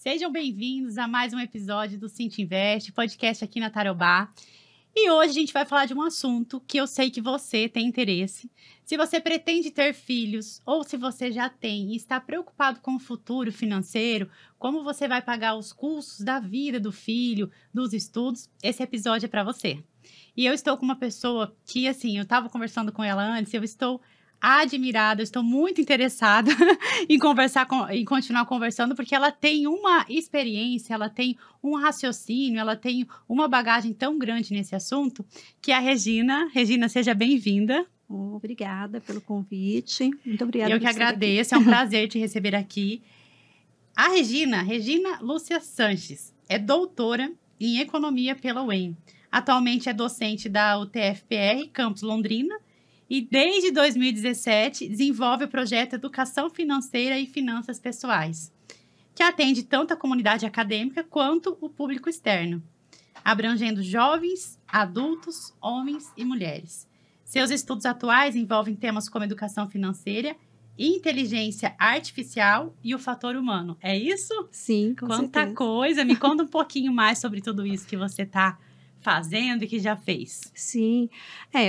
Sejam bem-vindos a mais um episódio do Cinti Invest, podcast aqui na Tarobá. E hoje a gente vai falar de um assunto que eu sei que você tem interesse. Se você pretende ter filhos ou se você já tem e está preocupado com o futuro financeiro, como você vai pagar os custos da vida do filho, dos estudos, esse episódio é para você. E eu estou com uma pessoa que, assim, eu estava conversando com ela antes, eu estou admirada, eu estou muito interessada em continuar conversando, porque ela tem uma experiência, ela tem um raciocínio, ela tem uma bagagem tão grande nesse assunto, que é a Regina. Regina, seja bem-vinda. Obrigada pelo convite. Muito obrigada. Eu que agradeço, é um prazer te receber aqui. A Regina Lúcia Sanches, é doutora em economia pela UEM. Atualmente é docente da UTFPR, Campus Londrina, e desde 2017 desenvolve o projeto Educação Financeira e Finanças Pessoais, que atende tanto a comunidade acadêmica quanto o público externo, abrangendo jovens, adultos, homens e mulheres. Seus estudos atuais envolvem temas como educação financeira, inteligência artificial e o fator humano. É isso? Sim, com Quanta certeza. coisa! Me conta um pouquinho mais sobre tudo isso que você está fazendo e que já fez. Sim.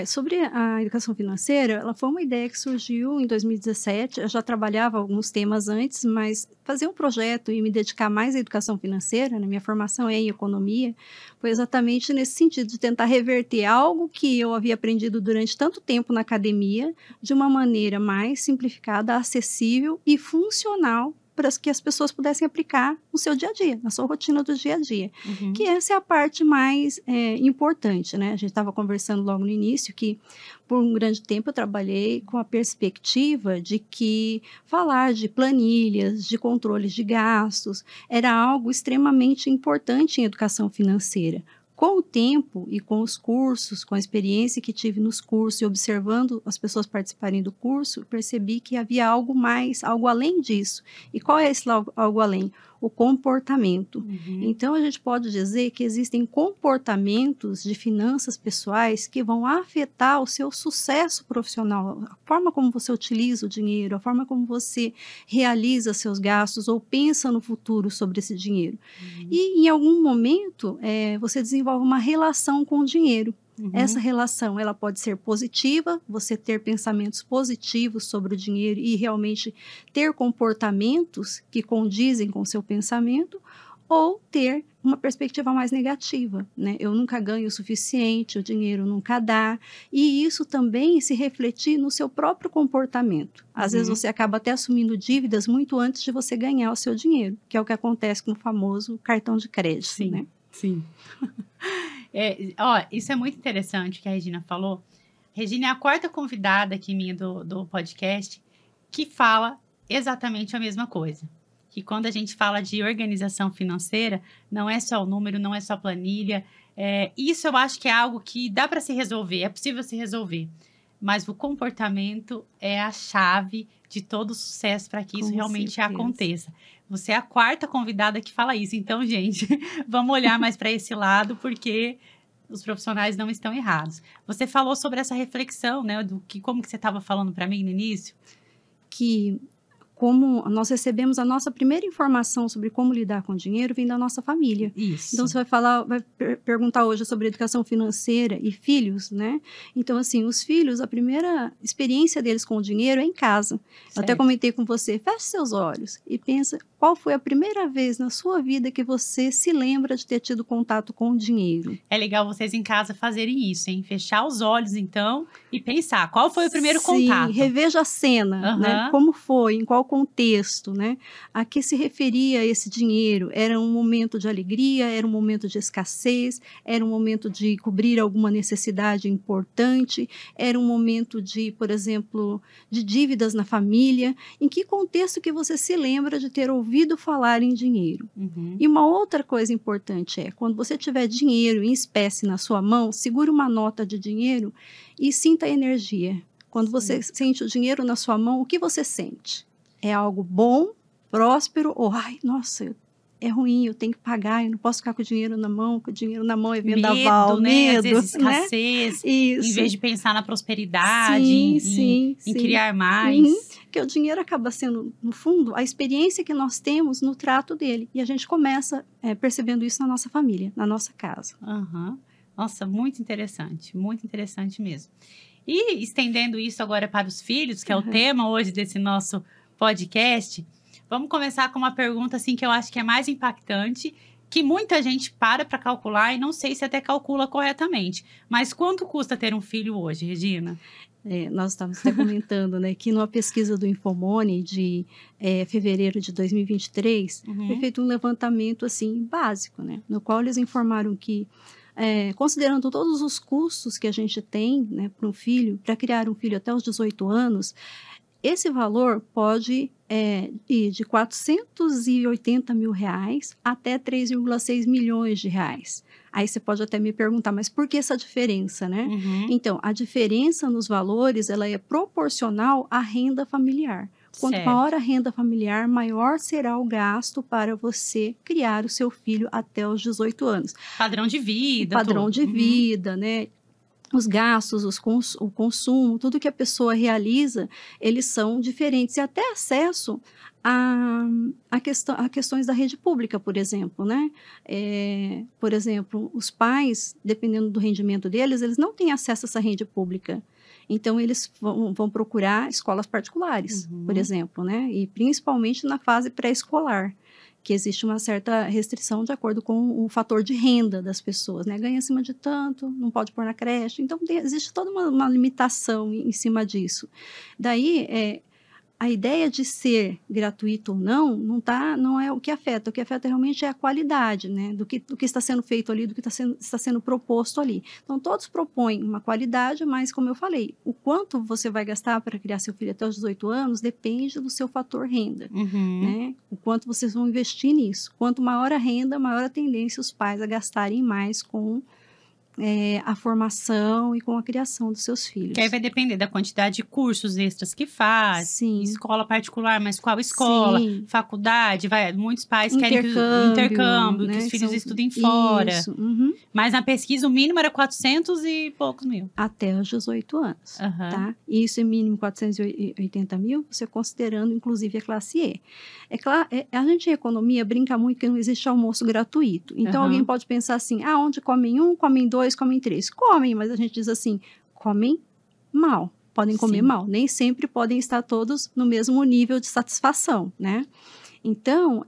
Sobre a educação financeira, ela foi uma ideia que surgiu em 2017. Eu já trabalhava alguns temas antes, mas fazer um projeto e me dedicar mais à educação financeira, né, minha formação é em economia, foi exatamente nesse sentido, de tentar reverter algo que eu havia aprendido durante tanto tempo na academia, de uma maneira mais simplificada, acessível e funcional, para que as pessoas pudessem aplicar no seu dia a dia, na sua rotina do dia a dia. Uhum. Que essa é a parte mais importante, né? A gente estava conversando logo no início que, por um grande tempo, eu trabalhei com a perspectiva de que falar de planilhas, de controles de gastos, era algo extremamente importante em educação financeira. Com o tempo e com os cursos, com a experiência que tive nos cursos e observando as pessoas participarem do curso, percebi que havia algo mais, algo além disso. E qual é esse algo além? O comportamento. Uhum. Então, a gente pode dizer que existem comportamentos de finanças pessoais que vão afetar o seu sucesso profissional, a forma como você utiliza o dinheiro, a forma como você realiza seus gastos ou pensa no futuro sobre esse dinheiro. Uhum. E, em algum momento, você desenvolve uma relação com o dinheiro. Uhum. Essa relação, ela pode ser positiva, você ter pensamentos positivos sobre o dinheiro e realmente ter comportamentos que condizem com o seu pensamento, ou ter uma perspectiva mais negativa, né? Eu nunca ganho o suficiente, o dinheiro nunca dá, e isso também se refletir no seu próprio comportamento. Às vezes você acaba até assumindo dívidas muito antes de você ganhar o seu dinheiro, que é o que acontece com o famoso cartão de crédito, Sim, né? Sim. Isso é muito interessante que a Regina falou. Regina é a quarta convidada aqui minha do podcast que fala exatamente a mesma coisa. Que quando a gente fala de organização financeira, não é só o número, não é só planilha. Isso eu acho que é algo que dá para se resolver, é possível se resolver. Mas o comportamento é a chave de todo o sucesso para que isso realmente aconteça. Você é a quarta convidada que fala isso. Então, gente, vamos olhar mais para esse lado, porque os profissionais não estão errados. Você falou sobre essa reflexão, né? Como que você estava falando para mim no início? Que como nós recebemos a nossa primeira informação sobre como lidar com o dinheiro vem da nossa família. Isso. Então, você vai perguntar hoje sobre educação financeira e filhos, né? Então, assim, os filhos, a primeira experiência deles com o dinheiro é em casa. Eu até comentei com você, feche seus olhos e pensa qual foi a primeira vez na sua vida que você se lembra de ter tido contato com o dinheiro. É legal vocês em casa fazerem isso, hein? Fechar os olhos, então, e pensar qual foi o primeiro contato. Sim, reveja a cena, né? Como foi, em qual contexto, né? A que se referia esse dinheiro? Era um momento de alegria, era um momento de escassez, era um momento de cobrir alguma necessidade importante, era um momento de, por exemplo, de dívidas na família. Em que contexto que você se lembra de ter ouvido falar em dinheiro? Uhum. E uma outra coisa importante é, quando você tiver dinheiro em espécie na sua mão, segure uma nota de dinheiro e sinta a energia. Quando você sente o dinheiro na sua mão, o que você sente? É algo bom, próspero, ou, ai, nossa, é ruim, eu tenho que pagar, eu não posso ficar com o dinheiro na mão, com o dinheiro na mão é vendaval, medo, Às vezes escassez, né? Isso. Em vez de pensar na prosperidade, em sim. criar mais. Porque o dinheiro acaba sendo, no fundo, a experiência que nós temos no trato dele. E a gente começa percebendo isso na nossa família, na nossa casa. Nossa, muito interessante mesmo. E estendendo isso agora para os filhos, que é o tema hoje desse nosso podcast, vamos começar com uma pergunta assim, que eu acho que é mais impactante, que muita gente para calcular e não sei se até calcula corretamente. Mas quanto custa ter um filho hoje, Regina? Nós estávamos até comentando, né, que numa pesquisa do Infomone de fevereiro de 2023, foi feito um levantamento assim, básico, né, no qual eles informaram que, considerando todos os custos que a gente tem, né, para um filho, para criar um filho até os 18 anos, esse valor pode ir de R$480 mil até 3,6 milhões de reais. Aí você pode até me perguntar, mas por que essa diferença, né? Então, a diferença nos valores, ela é proporcional à renda familiar. Quanto maior a renda familiar, maior será o gasto para você criar o seu filho até os 18 anos. Padrão de vida. Padrão de vida, né? Os gastos, o consumo, tudo que a pessoa realiza, eles são diferentes. E até acesso a questões da rede pública, por exemplo, né? Por exemplo, os pais, dependendo do rendimento deles, eles não têm acesso a essa rede pública. Então, eles vão procurar escolas particulares, por exemplo, né? E principalmente na fase pré-escolar, que existe uma certa restrição de acordo com o fator de renda das pessoas, né? Ganha acima de tanto, não pode pôr na creche. Então, existe toda uma limitação em cima disso. Daí, a ideia de ser gratuito ou não é o que afeta. O que afeta realmente é a qualidade, né? Do que está sendo feito ali, do que está sendo proposto ali. Então, todos propõem uma qualidade, mas, como eu falei, o quanto você vai gastar para criar seu filho até os 18 anos depende do seu fator renda, né? O quanto vocês vão investir nisso. Quanto maior a renda, maior a tendência os pais a gastarem mais com a formação e com a criação dos seus filhos. Que aí vai depender da quantidade de cursos extras que faz, Sim. Escola particular, mas qual escola, Sim. Faculdade, muitos pais querem que intercâmbio, né? Que os filhos estudem fora. Isso. Mas na pesquisa o mínimo era 400 e poucos mil. Até os 18 anos, tá? E isso é mínimo 480 mil, você considerando inclusive a classe E. A gente em economia brinca muito que não existe almoço gratuito. Então alguém pode pensar assim, onde comem um, comem dois, comem três. Comem, mas a gente diz assim, comem mal. Podem comer mal. Nem sempre podem estar todos no mesmo nível de satisfação, né? Então,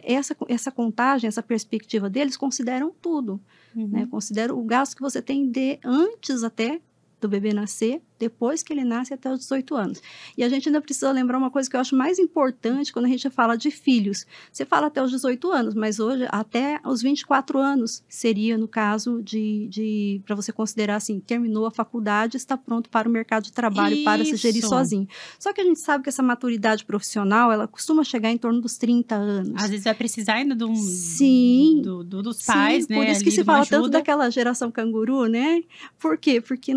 essa contagem, essa perspectiva deles, consideram tudo. Né? Consideram o gasto que você tem antes até do bebê nascer, depois que ele nasce até os 18 anos. E a gente ainda precisa lembrar uma coisa que eu acho mais importante quando a gente fala de filhos. Você fala até os 18 anos, mas hoje até os 24 anos seria no caso para você considerar assim, terminou a faculdade, está pronto para o mercado de trabalho, para se gerir sozinho. Só que a gente sabe que essa maturidade profissional, ela costuma chegar em torno dos 30 anos. Às vezes vai precisar ainda dos pais, né? Por isso que se fala tanto daquela geração canguru, né? Por quê? Porque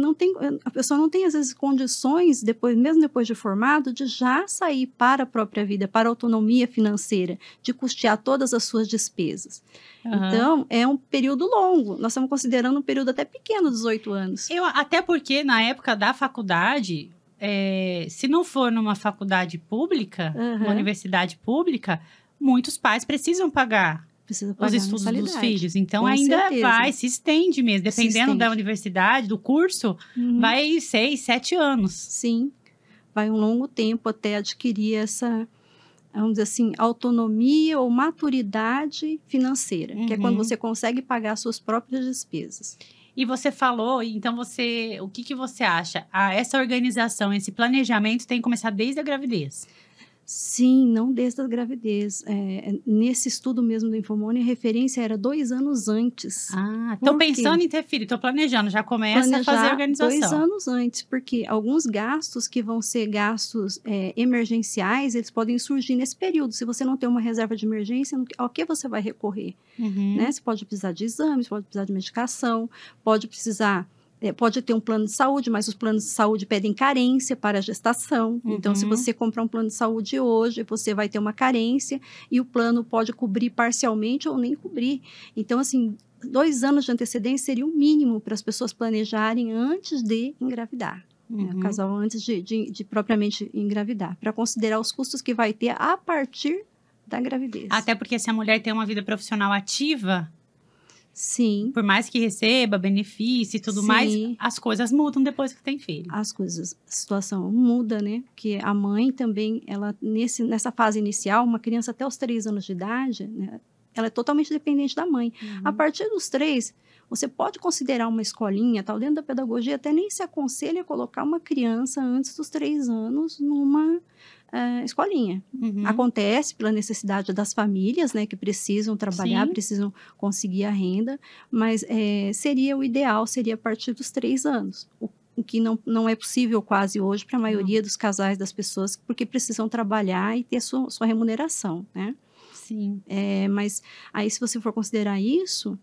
a pessoa não tem às vezes condições, mesmo depois de formado, de já sair para a própria vida, para a autonomia financeira, de custear todas as suas despesas. Então, é um período longo. Nós estamos considerando um período até pequeno, 18 anos. Até porque, na época da faculdade, se não for numa faculdade pública, uma universidade pública, muitos pais precisam pagar os estudos dos filhos. Então, ainda se estende mesmo. Dependendo da universidade, do curso, vai 6, 7 anos. Sim, vai um longo tempo até adquirir essa, vamos dizer assim, autonomia ou maturidade financeira, que é quando você consegue pagar suas próprias despesas. E você falou, então o que você acha? Essa organização, esse planejamento tem que começar desde a gravidez? Sim, não desde a gravidez. Nesse estudo mesmo do Infomone, a referência era 2 anos antes. Estou pensando em ter filho, estou planejando, já começa a fazer a organização. 2 anos antes, porque alguns gastos que vão ser gastos emergenciais, eles podem surgir nesse período. Se você não tem uma reserva de emergência, ao que você vai recorrer? Né? Você pode precisar de exames, pode precisar de medicação, pode precisar pode ter um plano de saúde, mas os planos de saúde pedem carência para a gestação. Então, se você comprar um plano de saúde hoje, você vai ter uma carência e o plano pode cobrir parcialmente ou nem cobrir. Então, assim, 2 anos de antecedência seria o mínimo para as pessoas planejarem antes de engravidar. O casal antes de propriamente engravidar, para considerar os custos que vai ter a partir da gravidez. Até porque se a mulher tem uma vida profissional ativa, sim, por mais que receba benefício e tudo mais, as coisas mudam depois que tem filho. A situação muda, né? Porque a mãe também, ela nessa fase inicial, uma criança até os 3 anos de idade, né, ela é totalmente dependente da mãe. A partir dos 3, você pode considerar uma escolinha, tal, dentro da pedagogia, até nem se aconselha colocar uma criança antes dos 3 anos numa escolinha. Acontece pela necessidade das famílias, né, que precisam trabalhar, precisam conseguir a renda, mas seria o ideal, seria a partir dos 3 anos. O que não é possível quase hoje para a maioria dos casais, das pessoas, porque precisam trabalhar e ter sua remuneração, né? Sim. Mas aí, se você for considerar isso,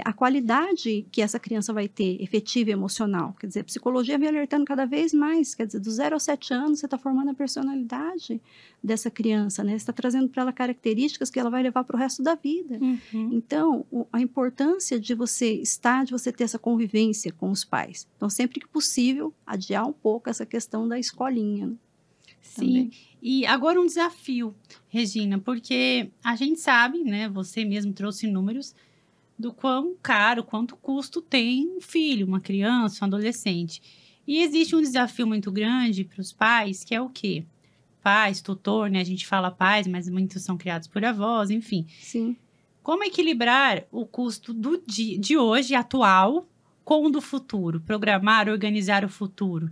a qualidade que essa criança vai ter, efetiva e emocional. Quer dizer, a psicologia vem alertando cada vez mais. Quer dizer, do 0 aos 7 anos, você está formando a personalidade dessa criança, né? Você está trazendo para ela características que ela vai levar para o resto da vida. Então, a importância de você ter essa convivência com os pais. Então, sempre que possível, adiar um pouco essa questão da escolinha, né? Sim. Também. E agora um desafio, Regina, porque a gente sabe, né? Você mesmo trouxe números do quão caro, quanto custo tem um filho, uma criança, um adolescente. E existe um desafio muito grande para os pais, que é o quê? Pais, tutor, né? A gente fala pais, mas muitos são criados por avós, enfim. Sim. Como equilibrar o custo de hoje, atual, com o do futuro? Programar, organizar o futuro.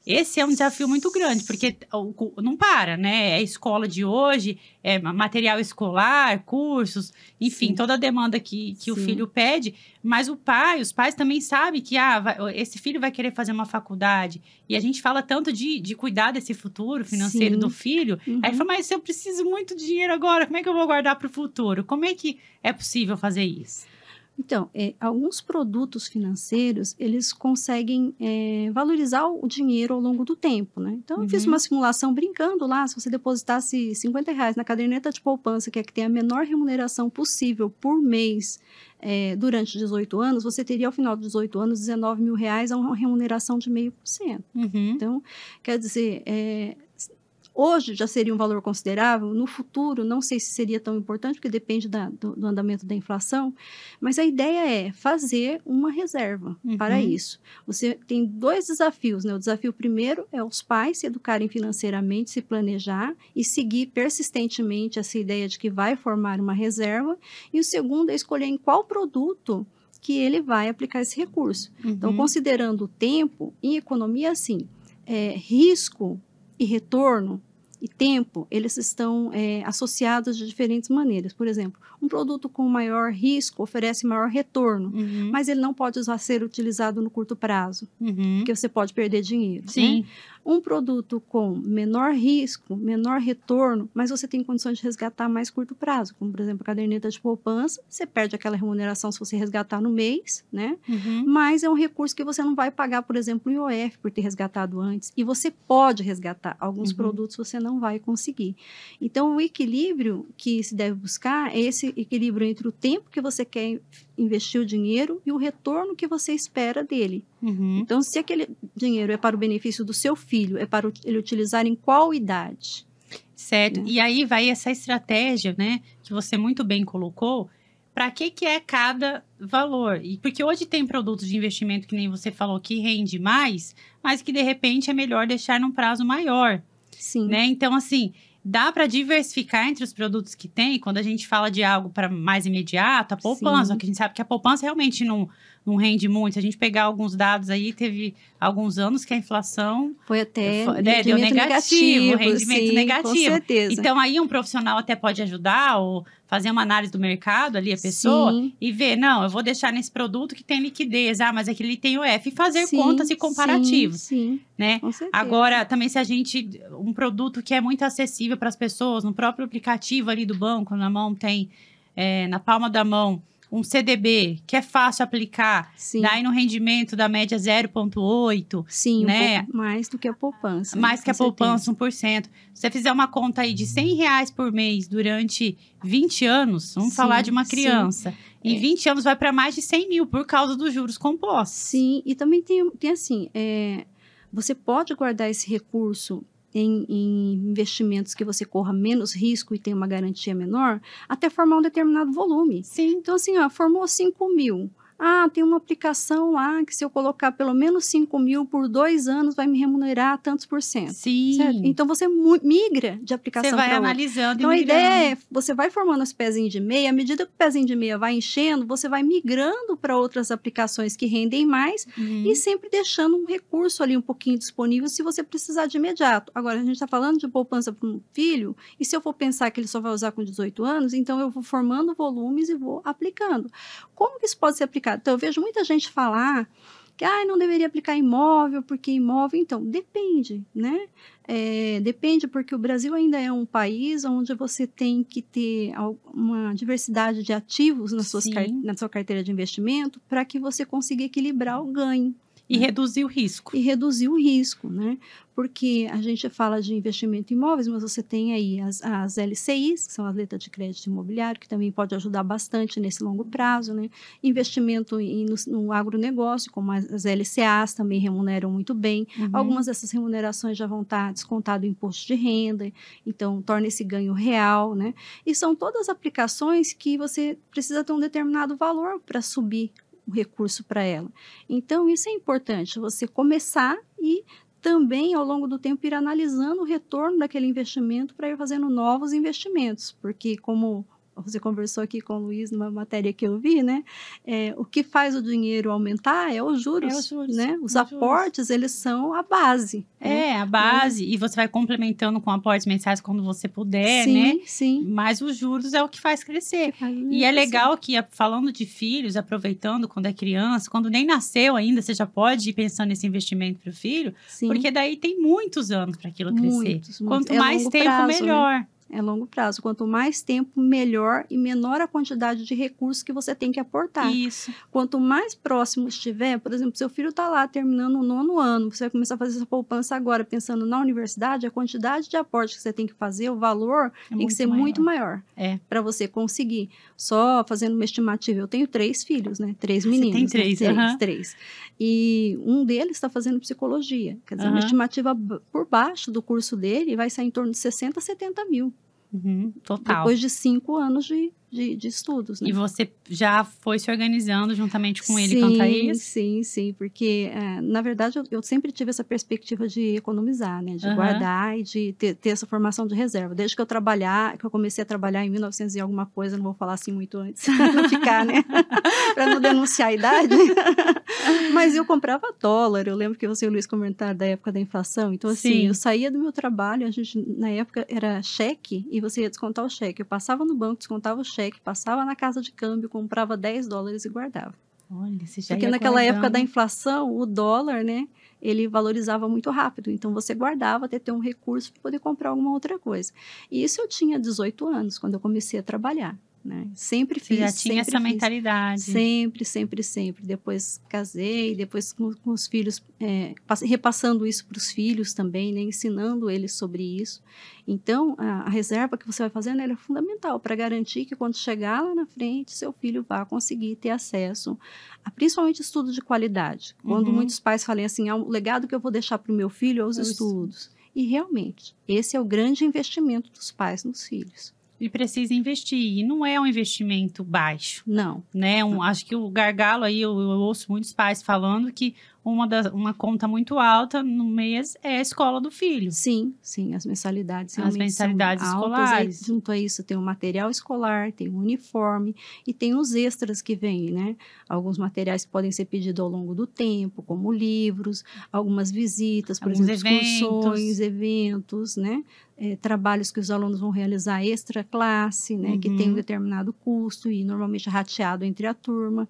Esse é um desafio muito grande, porque não para, né? É escola de hoje, é material escolar, cursos, enfim, toda a demanda que o filho pede. Mas os pais também sabem que esse filho vai querer fazer uma faculdade. E a gente fala tanto de cuidar desse futuro financeiro do filho. Aí fala, mas eu preciso muito de dinheiro agora, como é que eu vou guardar para o futuro? Como é que é possível fazer isso? Então, alguns produtos financeiros, eles conseguem valorizar o dinheiro ao longo do tempo, né? Então, eu fiz uma simulação brincando lá, se você depositasse R$50 na caderneta de poupança, que é que tem a menor remuneração possível por mês durante 18 anos, você teria, ao final dos 18 anos, R$19 mil a uma remuneração de 0,5%. Então, quer dizer... Hoje já seria um valor considerável, no futuro não sei se seria tão importante, porque depende do andamento da inflação, mas a ideia é fazer uma reserva para isso. Você tem 2 desafios, né? O desafio primeiro é os pais se educarem financeiramente, se planejar e seguir persistentemente essa ideia de que vai formar uma reserva, e o segundo é escolher em qual produto que ele vai aplicar esse recurso. Então, considerando o tempo, em economia, assim, risco e retorno e tempo, eles estão associados de diferentes maneiras. Por exemplo, um produto com maior risco oferece maior retorno, mas ele não pode ser utilizado no curto prazo, porque você pode perder dinheiro. Sim. Né? Um produto com menor risco, menor retorno, mas você tem condições de resgatar a mais curto prazo, como, por exemplo, a caderneta de poupança, você perde aquela remuneração se você resgatar no mês, né? Mas é um recurso que você não vai pagar, por exemplo, o IOF por ter resgatado antes, e você pode resgatar. Alguns produtos você não vai conseguir. Então, o equilíbrio que se deve buscar é esse equilíbrio entre o tempo que você quer investir o dinheiro e o retorno que você espera dele. Então, se aquele dinheiro é para o benefício do seu filho, é para ele utilizar em qual idade? Certo. E aí vai essa estratégia, né, que você muito bem colocou, para que é cada valor. E porque hoje tem produtos de investimento, que nem você falou, que rende mais, mas que de repente é melhor deixar num prazo maior. Sim. Né? Então, assim, dá para diversificar entre os produtos que tem. Quando a gente fala de algo para mais imediato, a poupança, que a gente sabe que a poupança realmente não rende muito. Se a gente pegar alguns dados aí, teve alguns anos que a inflação foi até deu negativo, rendimento negativo. Com certeza. Então, aí um profissional até pode ajudar ou fazer uma análise do mercado ali, a pessoa, e ver, não, eu vou deixar nesse produto que tem liquidez, mas aqui ele tem o F, e fazer contas e comparativos. Sim, né? Com certeza. Agora, também se a gente, um produto que é muito acessível para as pessoas, no próprio aplicativo ali do banco, na mão tem, na palma da mão, um CDB, que é fácil aplicar, Sim. daí no rendimento da média 0,8, Sim, né? um pouco mais do que a poupança. Mais que a com poupança, certeza. 1%. Se você fizer uma conta aí de R$100 por mês durante 20 anos, vamos Sim, falar de uma sim. criança, em 20 anos vai para mais de 100 mil por causa dos juros compostos. Sim, e também tem assim, você pode guardar esse recurso em investimentos que você corra menos risco e tenha uma garantia menor, até formar um determinado volume. Sim. Então, assim, ó, formou 5 mil. Ah, tem uma aplicação lá que se eu colocar pelo menos 5 mil por 2 anos vai me remunerar tantos por cento. Sim. Certo? Então, você migra de aplicação Você para vai outra. analisando Então, e a migrando. ideia é, você vai formando os pezinhos de meia, à medida que o pezinho de meia vai enchendo, você vai migrando para outras aplicações que rendem mais e sempre deixando um recurso ali um pouquinho disponível se você precisar de imediato. Agora, a gente está falando de poupança para um filho, e se eu for pensar que ele só vai usar com 18 anos, então eu vou formando volumes e vou aplicando. Como que isso pode ser aplicado? Então, eu vejo muita gente falar que não deveria aplicar imóvel, porque imóvel... Então, depende, né? Depende, porque o Brasil ainda é um país onde você tem que ter uma diversidade de ativos na sua carteira de investimento para que você consiga equilibrar o ganho. E reduzir o risco. E reduzir o risco, né? Porque a gente fala de investimento em imóveis, mas você tem aí as LCIs, que são as letras de crédito imobiliário, que também pode ajudar bastante nesse longo prazo, né? Investimento no agronegócio, como as LCAs, também remuneram muito bem. Algumas dessas remunerações já vão estar descontado o imposto de renda, então torna esse ganho real, né? E são todas aplicações que você precisa ter um determinado valor para subir o recurso para ela. Então, isso é importante, você começar e também, ao longo do tempo, ir analisando o retorno daquele investimento para ir fazendo novos investimentos, porque como você conversou aqui com o Luiz numa matéria que eu vi, né? O que faz o dinheiro aumentar é os juros, né? Os aportes, eles são a base. A base, e você vai complementando com aportes mensais quando você puder, sim, né? Sim. Mas os juros é o que faz crescer. E é legal que, falando de filhos, aproveitando quando é criança, quando nem nasceu ainda, você já pode ir pensando nesse investimento para o filho, porque daí tem muitos anos para aquilo crescer. Quanto mais tempo, melhor. Né? É longo prazo. Quanto mais tempo, melhor e menor a quantidade de recursos que você tem que aportar. Isso. Quanto mais próximo estiver, por exemplo, seu filho está lá terminando o 9º ano, você vai começar a fazer essa poupança agora, pensando na universidade, a quantidade de aporte que você tem que fazer, o valor tem que ser muito maior para você conseguir. Só fazendo uma estimativa, eu tenho 3 filhos, né? 3 meninos. Você tem 3, né? 3. E um deles está fazendo psicologia. Quer dizer, uma estimativa por baixo do curso dele vai sair em torno de 60 a 70 mil. Total. Depois de 5 anos de estudos, né? E você já foi se organizando juntamente com ele quanto a isso? Sim, porque, na verdade, eu sempre tive essa perspectiva de economizar, né? De guardar e de ter essa formação de reserva. Desde que eu comecei a trabalhar em 1900 e alguma coisa, não vou falar assim muito antes, não ficar, né? Para não denunciar a idade. Mas eu comprava dólar, eu lembro que você e o Luiz comentaram da época da inflação, então assim, eu saía do meu trabalho, a gente, na época, era cheque, e você ia descontar o cheque. Eu passava no banco, descontava o cheque, passava na casa de câmbio, comprava $10 e guardava. Olha, você já Porque naquela época da inflação, o dólar, né, ele valorizava muito rápido. Então, você guardava até ter um recurso para poder comprar alguma outra coisa. E isso eu tinha 18 anos, quando eu comecei a trabalhar. Né? Sempre fiz. Você já tinha essa mentalidade. Sempre. Depois casei, depois com os filhos, repassando isso para os filhos também, né? Ensinando eles sobre isso. Então, a reserva que você vai fazendo ela é fundamental para garantir que quando chegar lá na frente, seu filho vá conseguir ter acesso a principalmente estudos de qualidade. Quando muitos pais falam assim, o legado que eu vou deixar para o meu filho é os estudos. E realmente, esse é o grande investimento dos pais nos filhos. E precisa investir. E não é um investimento baixo. Não. Né? Acho que o gargalo aí, eu ouço muitos pais falando que uma conta muito alta no mês é a escola do filho. Sim, as mensalidades realmente mensalidades são escolares. Aí, junto a isso, tem o material escolar, tem o uniforme e tem os extras que vêm, né? Alguns materiais que podem ser pedidos ao longo do tempo, como livros, algumas visitas, por exemplo, excursões, eventos, né? Trabalhos que os alunos vão realizar extra classe, né? Que tem um determinado custo e normalmente rateado entre a turma.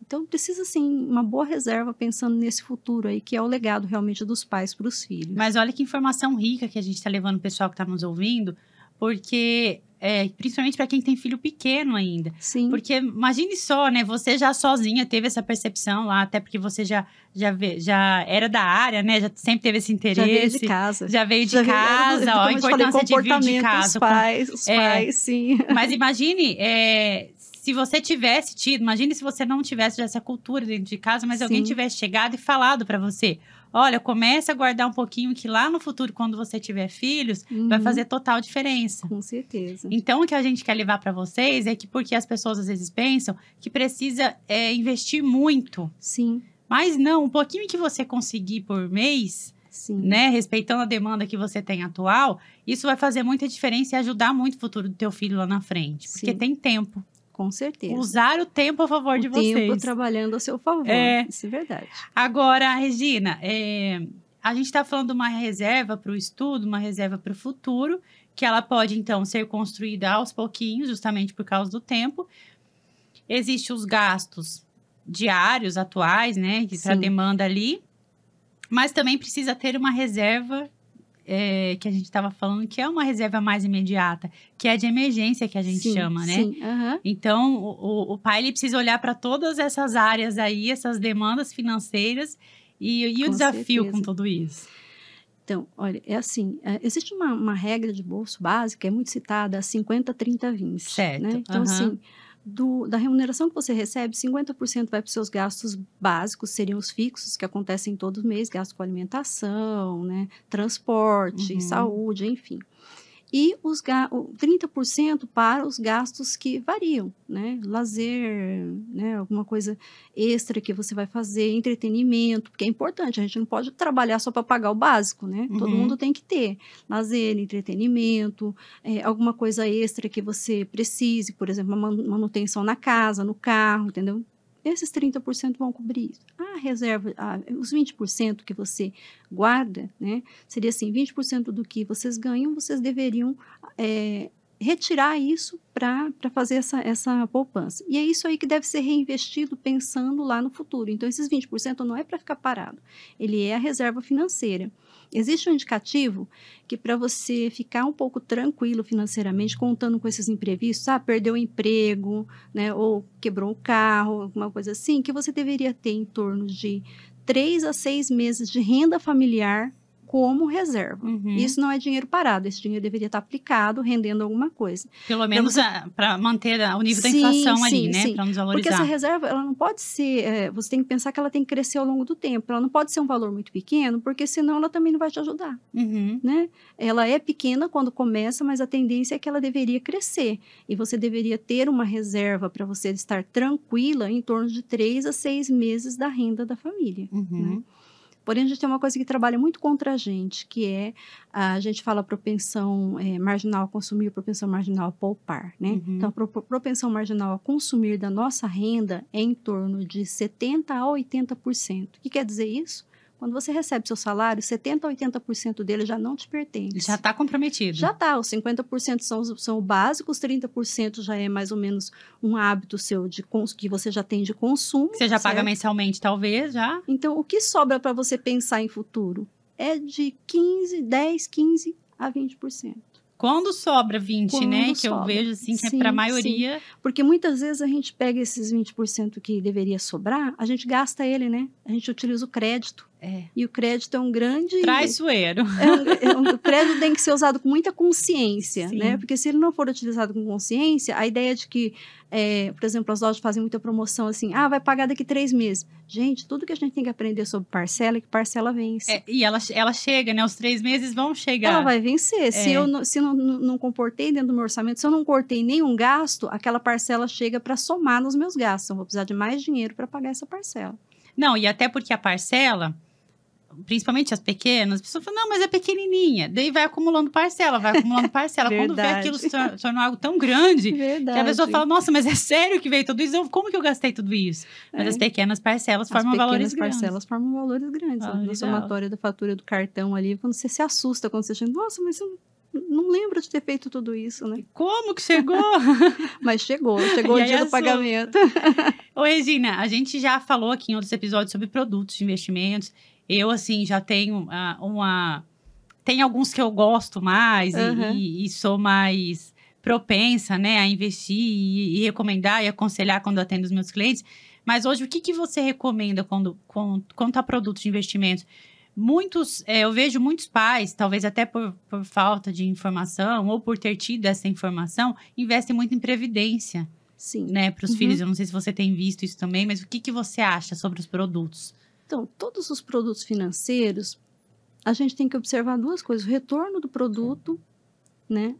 Então, precisa, sim, uma boa reserva pensando nesse futuro aí, que é o legado realmente dos pais para os filhos. Mas olha que informação rica que a gente está levando o pessoal que está nos ouvindo, porque principalmente para quem tem filho pequeno ainda. Sim. Porque imagine só, né? Você já sozinha teve essa percepção lá, até porque você já era da área, né? Já sempre teve esse interesse. Já veio de casa. Já veio de casa, ó, a importância de vir de casa. Os pais, sim. Mas imagine, se você tivesse tido, imagine se você não tivesse essa cultura dentro de casa, mas alguém tivesse chegado e falado para você, olha, comece a guardar um pouquinho que lá no futuro, quando você tiver filhos, vai fazer total diferença. Com certeza. Então, o que a gente quer levar para vocês é que, porque as pessoas às vezes pensam que precisa investir muito. Sim. Mas não, um pouquinho que você conseguir por mês, sim, né, respeitando a demanda que você tem atual, isso vai fazer muita diferença e ajudar muito o futuro do teu filho lá na frente. Porque tem tempo. Com certeza. Usar o tempo a favor de vocês. O tempo trabalhando a seu favor. Isso é verdade. Agora, Regina, a gente está falando de uma reserva para o estudo, uma reserva para o futuro, que ela pode, então, ser construída aos pouquinhos, justamente por causa do tempo. Existem os gastos diários, atuais, né, para a demanda ali. Mas também precisa ter uma reserva que a gente estava falando, que é uma reserva mais imediata, que é de emergência, que a gente chama, né? Sim. Então, o pai ele precisa olhar para todas essas áreas aí, essas demandas financeiras e o desafio com tudo isso. Então, olha, assim, existe uma regra de bolso básica, é muito citada, a 50-30-20. Certo. Né? Então, assim, da remuneração que você recebe, 50% vai para os seus gastos básicos, seriam os fixos, que acontecem todo mês, gasto com alimentação, né, transporte, saúde, enfim. E 30% para os gastos que variam, né, lazer, né, alguma coisa extra que você vai fazer, entretenimento, porque é importante, a gente não pode trabalhar só para pagar o básico, né, todo mundo tem que ter lazer, entretenimento, alguma coisa extra que você precise, por exemplo, uma manutenção na casa, no carro, entendeu? Esses 30% vão cobrir isso. A reserva, os 20% que você guarda, né, seria assim, 20% do que vocês ganham, vocês deveriam retirar isso para fazer essa poupança. E é isso aí que deve ser reinvestido pensando lá no futuro. Então, esses 20% não é para ficar parado, ele é a reserva financeira. Existe um indicativo que para você ficar um pouco tranquilo financeiramente, contando com esses imprevistos, perdeu o emprego, né, ou quebrou o carro, alguma coisa assim, que você deveria ter em torno de 3 a 6 meses de renda familiar como reserva. Isso não é dinheiro parado, esse dinheiro deveria estar aplicado, rendendo alguma coisa. Pelo menos para manter o nível da inflação ali, né? Para não desvalorizar. Porque essa reserva, ela não pode ser, você tem que pensar que ela tem que crescer ao longo do tempo. Ela não pode ser um valor muito pequeno, porque senão ela também não vai te ajudar. Né? Ela é pequena quando começa, mas a tendência é que ela deveria crescer. E você deveria ter uma reserva para você estar tranquila em torno de 3 a 6 meses da renda da família. Né? Porém, a gente tem uma coisa que trabalha muito contra a gente, que é, a gente fala propensão marginal a consumir, propensão marginal a poupar, né? Então, a propensão marginal a consumir da nossa renda é em torno de 70% a 80%. O que quer dizer isso? Quando você recebe seu salário, 70% a 80% dele já não te pertence. Já está comprometido. Já está. Os 50% são o básico, os 30% já é mais ou menos um hábito seu que você já tem de consumo. Você já paga mensalmente, talvez, já. Então, o que sobra para você pensar em futuro é de 15 a 20%. Quando sobra 20%, né? Que eu vejo assim, que é para a maioria. Sim. Porque muitas vezes a gente pega esses 20% que deveria sobrar, a gente gasta ele, né? A gente utiliza o crédito. E o crédito é um grande... Traiçoeiro. O crédito tem que ser usado com muita consciência, né? Porque se ele não for utilizado com consciência, a ideia de que, por exemplo, as lojas fazem muita promoção assim, vai pagar daqui 3 meses. Gente, tudo que a gente tem que aprender sobre parcela é que parcela vence. E ela chega, né? Os 3 meses vão chegar. Ela vai vencer. Se eu não comportei dentro do meu orçamento, se eu não cortei nenhum gasto, aquela parcela chega para somar nos meus gastos. Eu vou precisar de mais dinheiro para pagar essa parcela. Não, e até porque a parcela, principalmente as pequenas, as pessoas falam, não, mas é pequenininha. Daí vai acumulando parcela. Quando vê aquilo se tornou algo tão grande, que a pessoa fala, nossa, mas é sério que veio tudo isso? Como que eu gastei tudo isso? Mas as pequenas parcelas formam valores grandes. As pequenas parcelas formam valores grandes. No somatório da fatura do cartão ali, quando você se assusta, quando você chega, nossa, mas eu não lembro de ter feito tudo isso, né? Como que chegou? Mas chegou o dia do pagamento. Ô, Regina, a gente já falou aqui em outros episódios sobre produtos de investimentos. Eu, assim, já tenho tem alguns que eu gosto mais e sou mais propensa, né, a investir e recomendar e aconselhar quando atendo os meus clientes. Mas hoje, o que você recomenda quanto a produtos de investimento? Eu vejo muitos pais, talvez até por falta de informação ou por ter tido essa informação, investem muito em previdência, Sim. né, para os filhos. Eu não sei se você tem visto isso também, mas o que você acha sobre os produtos? Então, todos os produtos financeiros, a gente tem que observar duas coisas: o retorno do produto, né?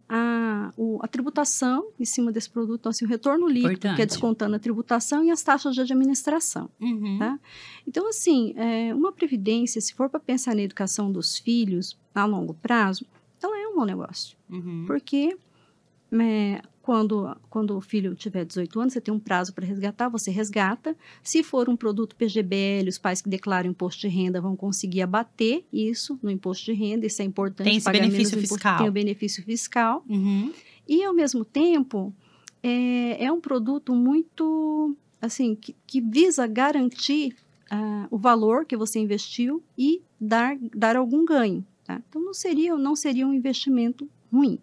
A tributação em cima desse produto, então, assim, o retorno líquido, Importante. que é descontando a tributação, e as taxas de administração. Tá? Então, assim, uma previdência, se for para pensar na educação dos filhos a longo prazo, ela é um bom negócio. Porque quando o filho tiver 18 anos, você tem um prazo para resgatar, você resgata. Se for um produto PGBL, os pais que declaram imposto de renda vão conseguir abater isso no imposto de renda, isso é importante. Tem esse benefício fiscal. Tem o benefício fiscal. E, ao mesmo tempo, é um produto muito, assim, que visa garantir o valor que você investiu e dar algum ganho. Tá? Então, não seria um investimento ruim.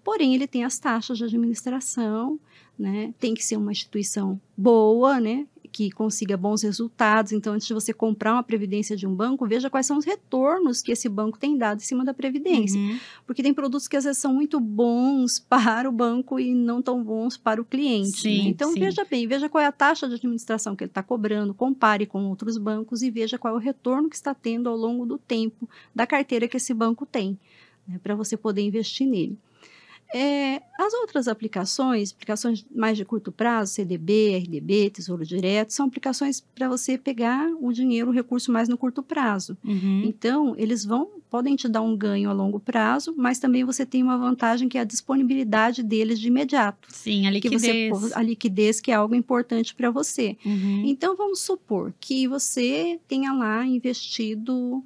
Porém, ele tem as taxas de administração, né? Tem que ser uma instituição boa, né? Que consiga bons resultados. Então, antes de você comprar uma previdência de um banco, veja quais são os retornos que esse banco tem dado em cima da previdência. Porque tem produtos que às vezes são muito bons para o banco e não tão bons para o cliente. Sim, né? Então, sim. veja qual é a taxa de administração que ele está cobrando, compare com outros bancos e veja qual é o retorno que está tendo ao longo do tempo da carteira que esse banco tem, né, para você poder investir nele. As outras aplicações mais de curto prazo, CDB, RDB, Tesouro Direto, são aplicações para você pegar o dinheiro, o recurso mais no curto prazo. Então, eles podem te dar um ganho a longo prazo, mas também você tem uma vantagem que é a disponibilidade deles de imediato. Sim, a liquidez. A liquidez, que é algo importante para você. Então, vamos supor que você tenha lá investido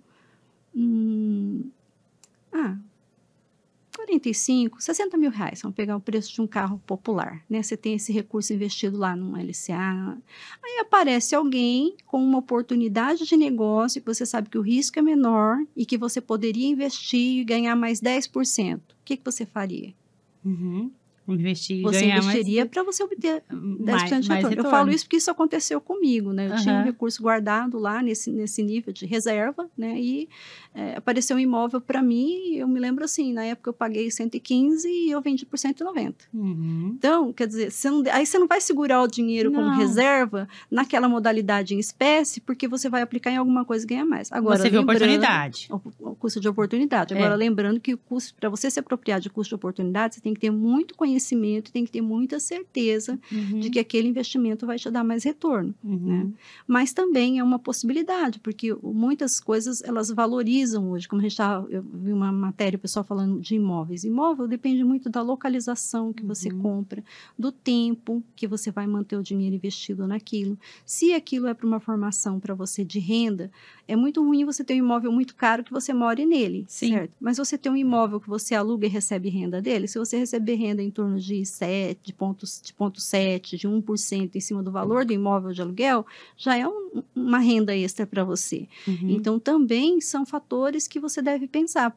45, 60 mil reais, vamos pegar o preço de um carro popular, né? Você tem esse recurso investido lá num LCA, aí aparece alguém com uma oportunidade de negócio, que você sabe que o risco é menor e que você poderia investir e ganhar mais 10%. O que você faria? Você investiria para você obter 10% de retorno. Eu falo isso porque isso aconteceu comigo, né? Eu tinha um recurso guardado lá nesse nível de reserva, né? E apareceu um imóvel para mim, eu me lembro assim, na época eu paguei 115 e eu vendi por 190. Então, quer dizer, aí você não vai segurar o dinheiro como reserva naquela modalidade em espécie, porque você vai aplicar em alguma coisa e ganhar mais. Agora, você vê oportunidade. O custo de oportunidade. Agora, lembrando que o custo, para você se apropriar de custo de oportunidade, você tem que ter muito conhecimento, tem que ter muita certeza de que aquele investimento vai te dar mais retorno. Né? Mas também é uma possibilidade, porque muitas coisas elas valorizam hoje, como eu vi uma matéria, o pessoal falando de imóveis. Imóvel depende muito da localização que você compra, do tempo que você vai manter o dinheiro investido naquilo. Se aquilo é para uma formação para você de renda, é muito ruim você ter um imóvel muito caro que você more nele, certo? Mas você ter um imóvel que você aluga e recebe renda dele, se você receber renda em torno de 0,7%, de 1% em cima do valor do imóvel de aluguel, já é uma renda extra para você. Então, também são fatores que você deve pensar,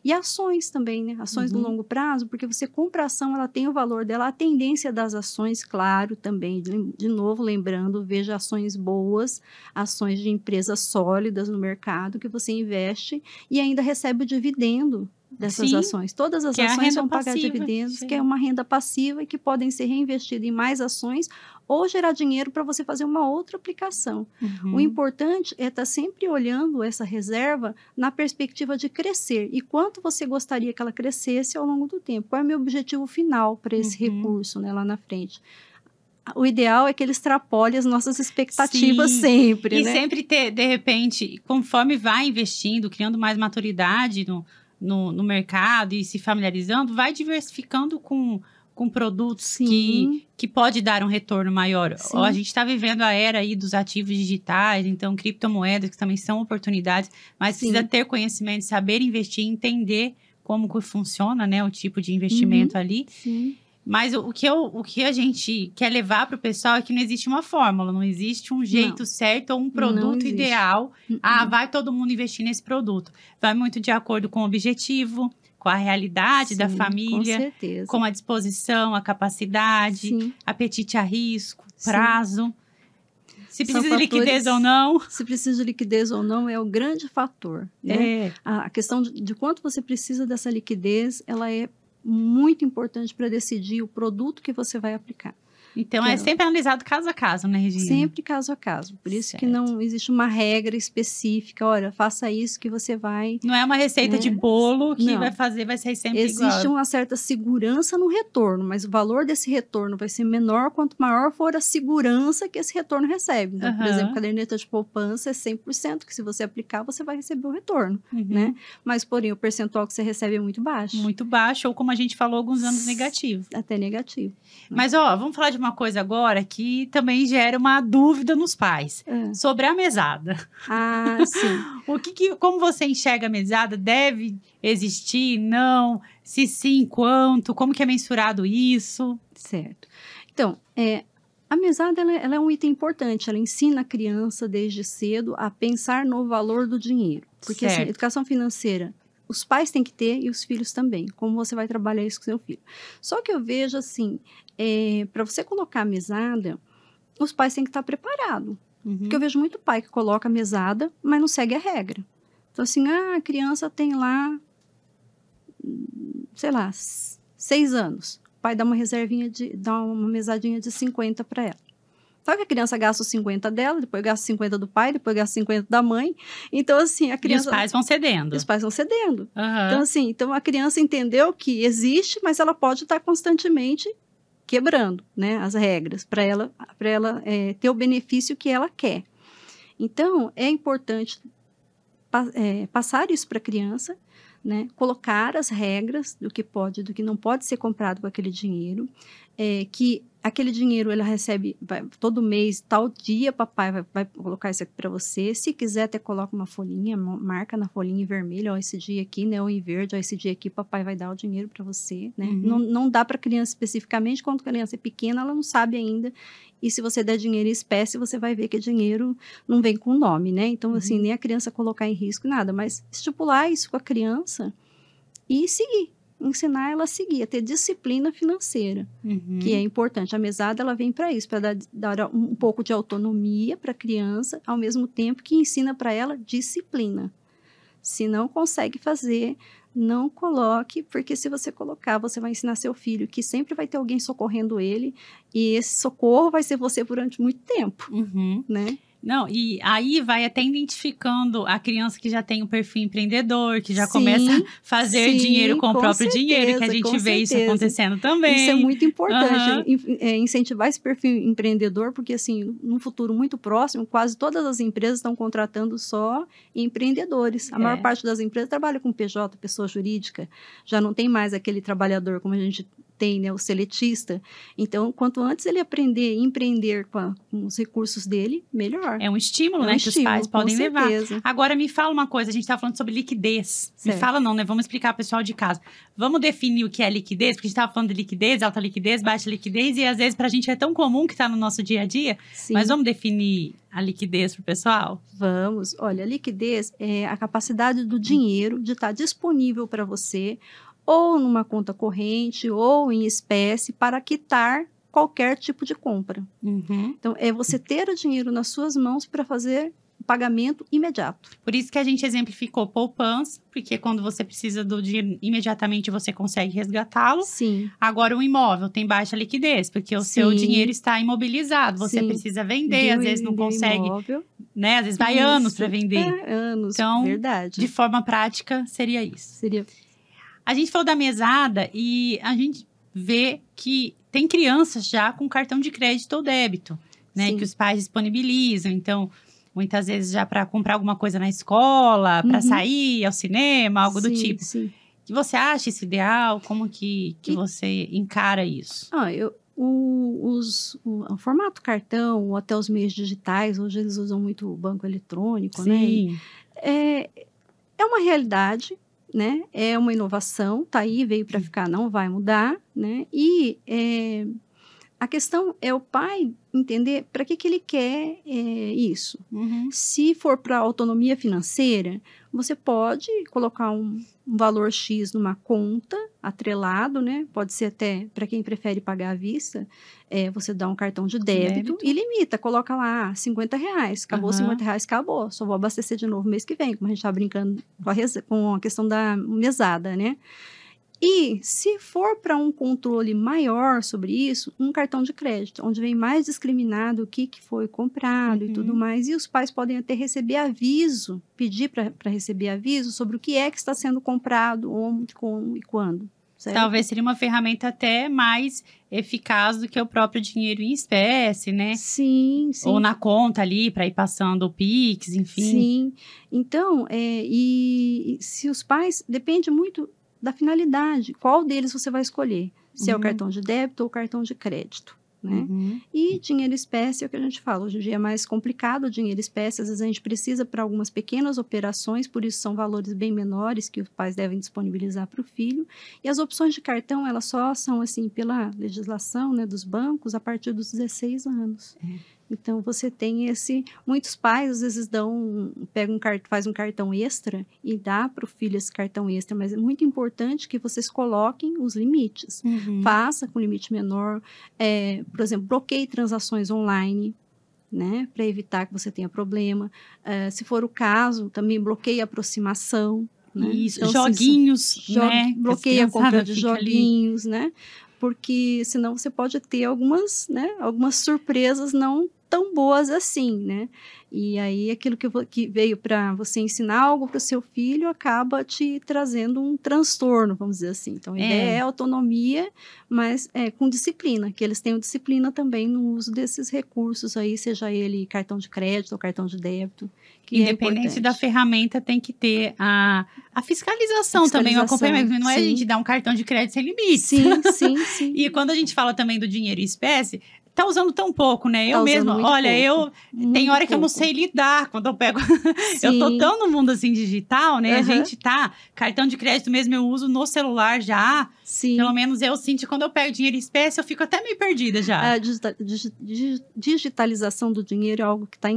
e ações também, né? Ações do longo prazo, porque você compra a ação, ela tem o valor dela, a tendência das ações, claro, também, de novo, lembrando, veja ações boas, ações de empresas sólidas no mercado, que você investe e ainda recebe o dividendo dessas ações. Todas as ações vão pagar dividendos, que é uma renda passiva e que podem ser reinvestidas em mais ações ou gerar dinheiro para você fazer uma outra aplicação. O importante é estar sempre olhando essa reserva na perspectiva de crescer e quanto você gostaria que ela crescesse ao longo do tempo. Qual é o meu objetivo final para esse recurso, né, lá na frente? O ideal é que ele extrapole as nossas expectativas sempre, e né? sempre ter, de repente, conforme vai investindo, criando mais maturidade no mercado e se familiarizando, vai diversificando com produtos que pode dar um retorno maior. A gente está vivendo a era aí dos ativos digitais, então criptomoedas que também são oportunidades, mas precisa ter conhecimento, saber investir, entender como que funciona, né, o tipo de investimento ali. Mas o que a gente quer levar para o pessoal é que não existe uma fórmula, não existe um jeito certo ou um produto ideal. Vai todo mundo investir nesse produto. Vai muito de acordo com o objetivo, com a realidade da Sim, família, com certeza. com a disposição, a capacidade, Sim. apetite a risco, Sim. prazo. Se São precisa de liquidez ou não. Se precisa de liquidez ou não é o grande fator, né? É. A questão de quanto você precisa dessa liquidez, ela é muito importante para decidir o produto que você vai aplicar. Então, Que é é- sempre analisado caso a caso, né, Regina? Sempre caso a caso. Por isso que Certo. não existe uma regra específica. Olha, faça isso que você vai... Não é uma receita Né? de bolo que Não. vai ser sempre Existe igual. uma certa segurança no retorno, mas o valor desse retorno vai ser menor quanto maior for a segurança que esse retorno recebe. Então, por Aham. exemplo, caderneta de poupança é 100%, que se você aplicar, você vai receber o retorno, Uhum. né? Mas, porém, o percentual que você recebe é muito baixo. Muito baixo, ou como a gente falou, alguns anos negativo. Até negativo. Mas, ó, vamos falar de uma coisa agora que também gera uma dúvida nos pais. É. Sobre a mesada. Ah, sim. Como você enxerga a mesada? Deve existir? Não? Se sim, quanto? Como que é mensurado isso? Certo. Então, a mesada ela é um item importante. Ela ensina a criança desde cedo a pensar no valor do dinheiro. Porque assim, Certo. educação financeira, os pais têm que ter e os filhos também. Como você vai trabalhar isso com seu filho? Só que eu vejo assim, para você colocar a mesada, os pais têm que estar preparados. Uhum. Porque eu vejo muito pai que coloca a mesada, mas não segue a regra. Então assim, a criança tem lá, sei lá, 6 anos. O pai dá uma reservinha, dá uma mesadinha de 50 para ela. Só que a criança gasta os 50 dela, depois gasta os 50 do pai, depois gasta os 50 da mãe. Então, assim, a criança... E os pais vão cedendo. Os pais vão cedendo. Aham. Então, assim, então a criança entendeu que existe, mas ela pode estar constantemente quebrando, né, as regras para ela ter o benefício que ela quer. Então, é importante passar isso para a criança, né, colocar as regras do que pode e do que não pode ser comprado com aquele dinheiro, que aquele dinheiro ela recebe todo mês, tal dia papai vai colocar isso aqui para você. Se quiser, até coloca uma folhinha, marca na folhinha em vermelho, ó, esse dia aqui, né, ou em verde, ó, esse dia aqui papai vai dar o dinheiro para você, né? Uhum. Não dá para criança especificamente, quando a criança é pequena, ela não sabe ainda. E se você der dinheiro em espécie, você vai ver que dinheiro não vem com nome, né? Então, assim, nem a criança colocar em risco, nada. Mas estipular isso com a criança e seguir. Ensinar ela a seguir, a ter disciplina financeira, Uhum. que é importante. A mesada, ela vem para isso, para dar um pouco de autonomia para a criança, ao mesmo tempo que ensina para ela disciplina. Se não consegue fazer, não coloque, porque se você colocar, você vai ensinar seu filho que sempre vai ter alguém socorrendo ele, e esse socorro vai ser você durante muito tempo, Uhum. né? Não, e aí vai até identificando a criança que já tem um perfil empreendedor, que já Sim, começa a fazer sim, dinheiro com o com próprio dinheiro, que a certeza, gente com vê isso certeza. acontecendo também. Isso é muito importante, Aham. incentivar esse perfil empreendedor, porque assim, num futuro muito próximo, quase todas as empresas estão contratando só empreendedores. A maior parte das empresas trabalha com PJ, pessoa jurídica, já não tem mais aquele trabalhador como a gente tem, né, o seletista. Então, quanto antes ele aprender a empreender com os recursos dele, melhor. É um estímulo, É um né, que os pais com podem levar. certeza. Agora, me fala uma coisa, a gente estava falando sobre liquidez. Me Certo. fala não, né? Vamos explicar pro pessoal de casa. Vamos definir o que é liquidez, porque a gente estava falando de liquidez, alta liquidez, baixa liquidez, e às vezes pra gente é tão comum que está no nosso dia a dia. Sim. Mas vamos definir a liquidez pro pessoal? Vamos. Olha, a liquidez é a capacidade do dinheiro de estar disponível para você, ou numa conta corrente, ou em espécie, para quitar qualquer tipo de compra. Uhum. Então, é você ter o dinheiro nas suas mãos para fazer o pagamento imediato. Por isso que a gente exemplificou poupança, porque quando você precisa do dinheiro, imediatamente você consegue resgatá-lo. Sim. Agora, o imóvel tem baixa liquidez, porque o seu Sim. dinheiro está imobilizado. Você Sim. precisa vender, às vezes não Vender consegue, imóvel. né? Às vezes vai Isso. anos para vender. Anos, Então, verdade. De forma prática, seria isso. Seria... A gente falou da mesada e a gente vê que tem crianças já com cartão de crédito ou débito, né? Sim. Que os pais disponibilizam. Então, muitas vezes já para comprar alguma coisa na escola, para Uhum. sair ao cinema, algo do Sim, tipo. sim. Que você acha isso ideal? Como que você encara isso? O formato cartão ou até os meios digitais, hoje eles usam muito o banco eletrônico, né? Sim. É uma realidade, né? É uma inovação, tá aí, veio para ficar, não vai mudar, né? E A questão é o pai entender para que ele quer isso. Se for para autonomia financeira, você pode colocar um valor X numa conta atrelado, né? Pode ser até, para quem prefere pagar à vista, você dá um cartão de débito e limita, coloca lá R$50. Acabou R$50, acabou. Só vou abastecer de novo mês que vem, como a gente está brincando com a questão da mesada, né? E, se for para um controle maior sobre isso, um cartão de crédito, onde vem mais discriminado o que foi comprado e tudo mais. E os pais podem até receber aviso, pedir para receber aviso sobre o que é que está sendo comprado, onde, como e quando. Certo? Talvez seria uma ferramenta até mais eficaz do que o próprio dinheiro em espécie, né? Sim, sim. Ou na conta ali, para ir passando o Pix, enfim. Sim. Então, e se os pais... Depende muito da finalidade, qual deles você vai escolher, se é o cartão de débito ou o cartão de crédito, né? E dinheiro espécie é o que a gente fala, hoje em dia é mais complicado o dinheiro espécie, às vezes a gente precisa para algumas pequenas operações, por isso são valores bem menores que os pais devem disponibilizar para o filho, e as opções de cartão, elas só são assim, pela legislação, né, dos bancos, a partir dos 16 anos. Então, você tem muitos pais, às vezes, faz um cartão extra e dá para o filho esse cartão extra, mas é muito importante que vocês coloquem os limites. Faça com limite menor, por exemplo, bloqueie transações online, né, para evitar que você tenha problema. Se for o caso, também bloqueie a aproximação. Né? Isso, então, joguinhos, né? Bloqueia a compra de joguinhos, né? Porque senão você pode ter algumas surpresas não tão boas assim, né? E aí aquilo que veio para você ensinar algo para o seu filho acaba te trazendo um transtorno, vamos dizer assim. Então, a ideia é autonomia, mas com disciplina, que eles tenham disciplina também no uso desses recursos aí, seja ele cartão de crédito ou cartão de débito. Independente da ferramenta, tem que ter a fiscalização também, o acompanhamento. Não é a gente dar um cartão de crédito sem limite. Sim. E quando a gente fala também do dinheiro em espécie, tá usando tão pouco, né? Eu mesma, olha, tem hora que eu não sei lidar quando eu pego. Eu tô tão no mundo assim digital, né? A gente cartão de crédito mesmo eu uso no celular já. Sim. Pelo menos eu sinto, quando eu pego dinheiro em espécie, eu fico até meio perdida já. A digitalização do dinheiro é algo que está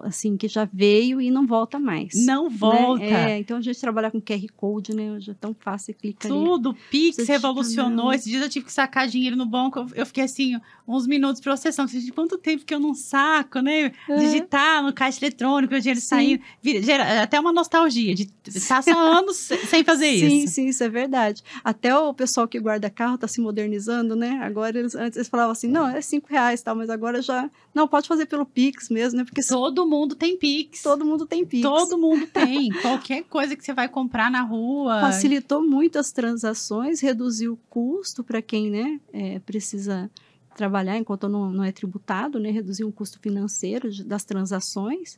assim, que já veio e não volta mais. Não volta. Né? Então, a gente trabalha com QR Code, né? Hoje é tão fácil, clica ali. Tudo, Pix revolucionou. Esses dias eu tive que sacar dinheiro no banco, eu fiquei assim, uns minutos processando. De quanto tempo que eu não saco, né? Digitar no caixa eletrônico, o dinheiro saindo. Gera até uma nostalgia de estar há anos sem fazer isso. Sim, isso é verdade. Até o pessoal que guarda carro está se modernizando, né? Agora, antes eles falavam assim, não, é R$5 e tal, mas agora já... Não, pode fazer pelo Pix mesmo, né? Porque todo mundo tem Pix. Todo mundo tem Pix. Todo mundo tem. Qualquer coisa que você vai comprar na rua. Facilitou muito as transações, reduziu o custo para quem, né, precisa trabalhar enquanto não é tributado, né? Reduziu o custo financeiro das transações,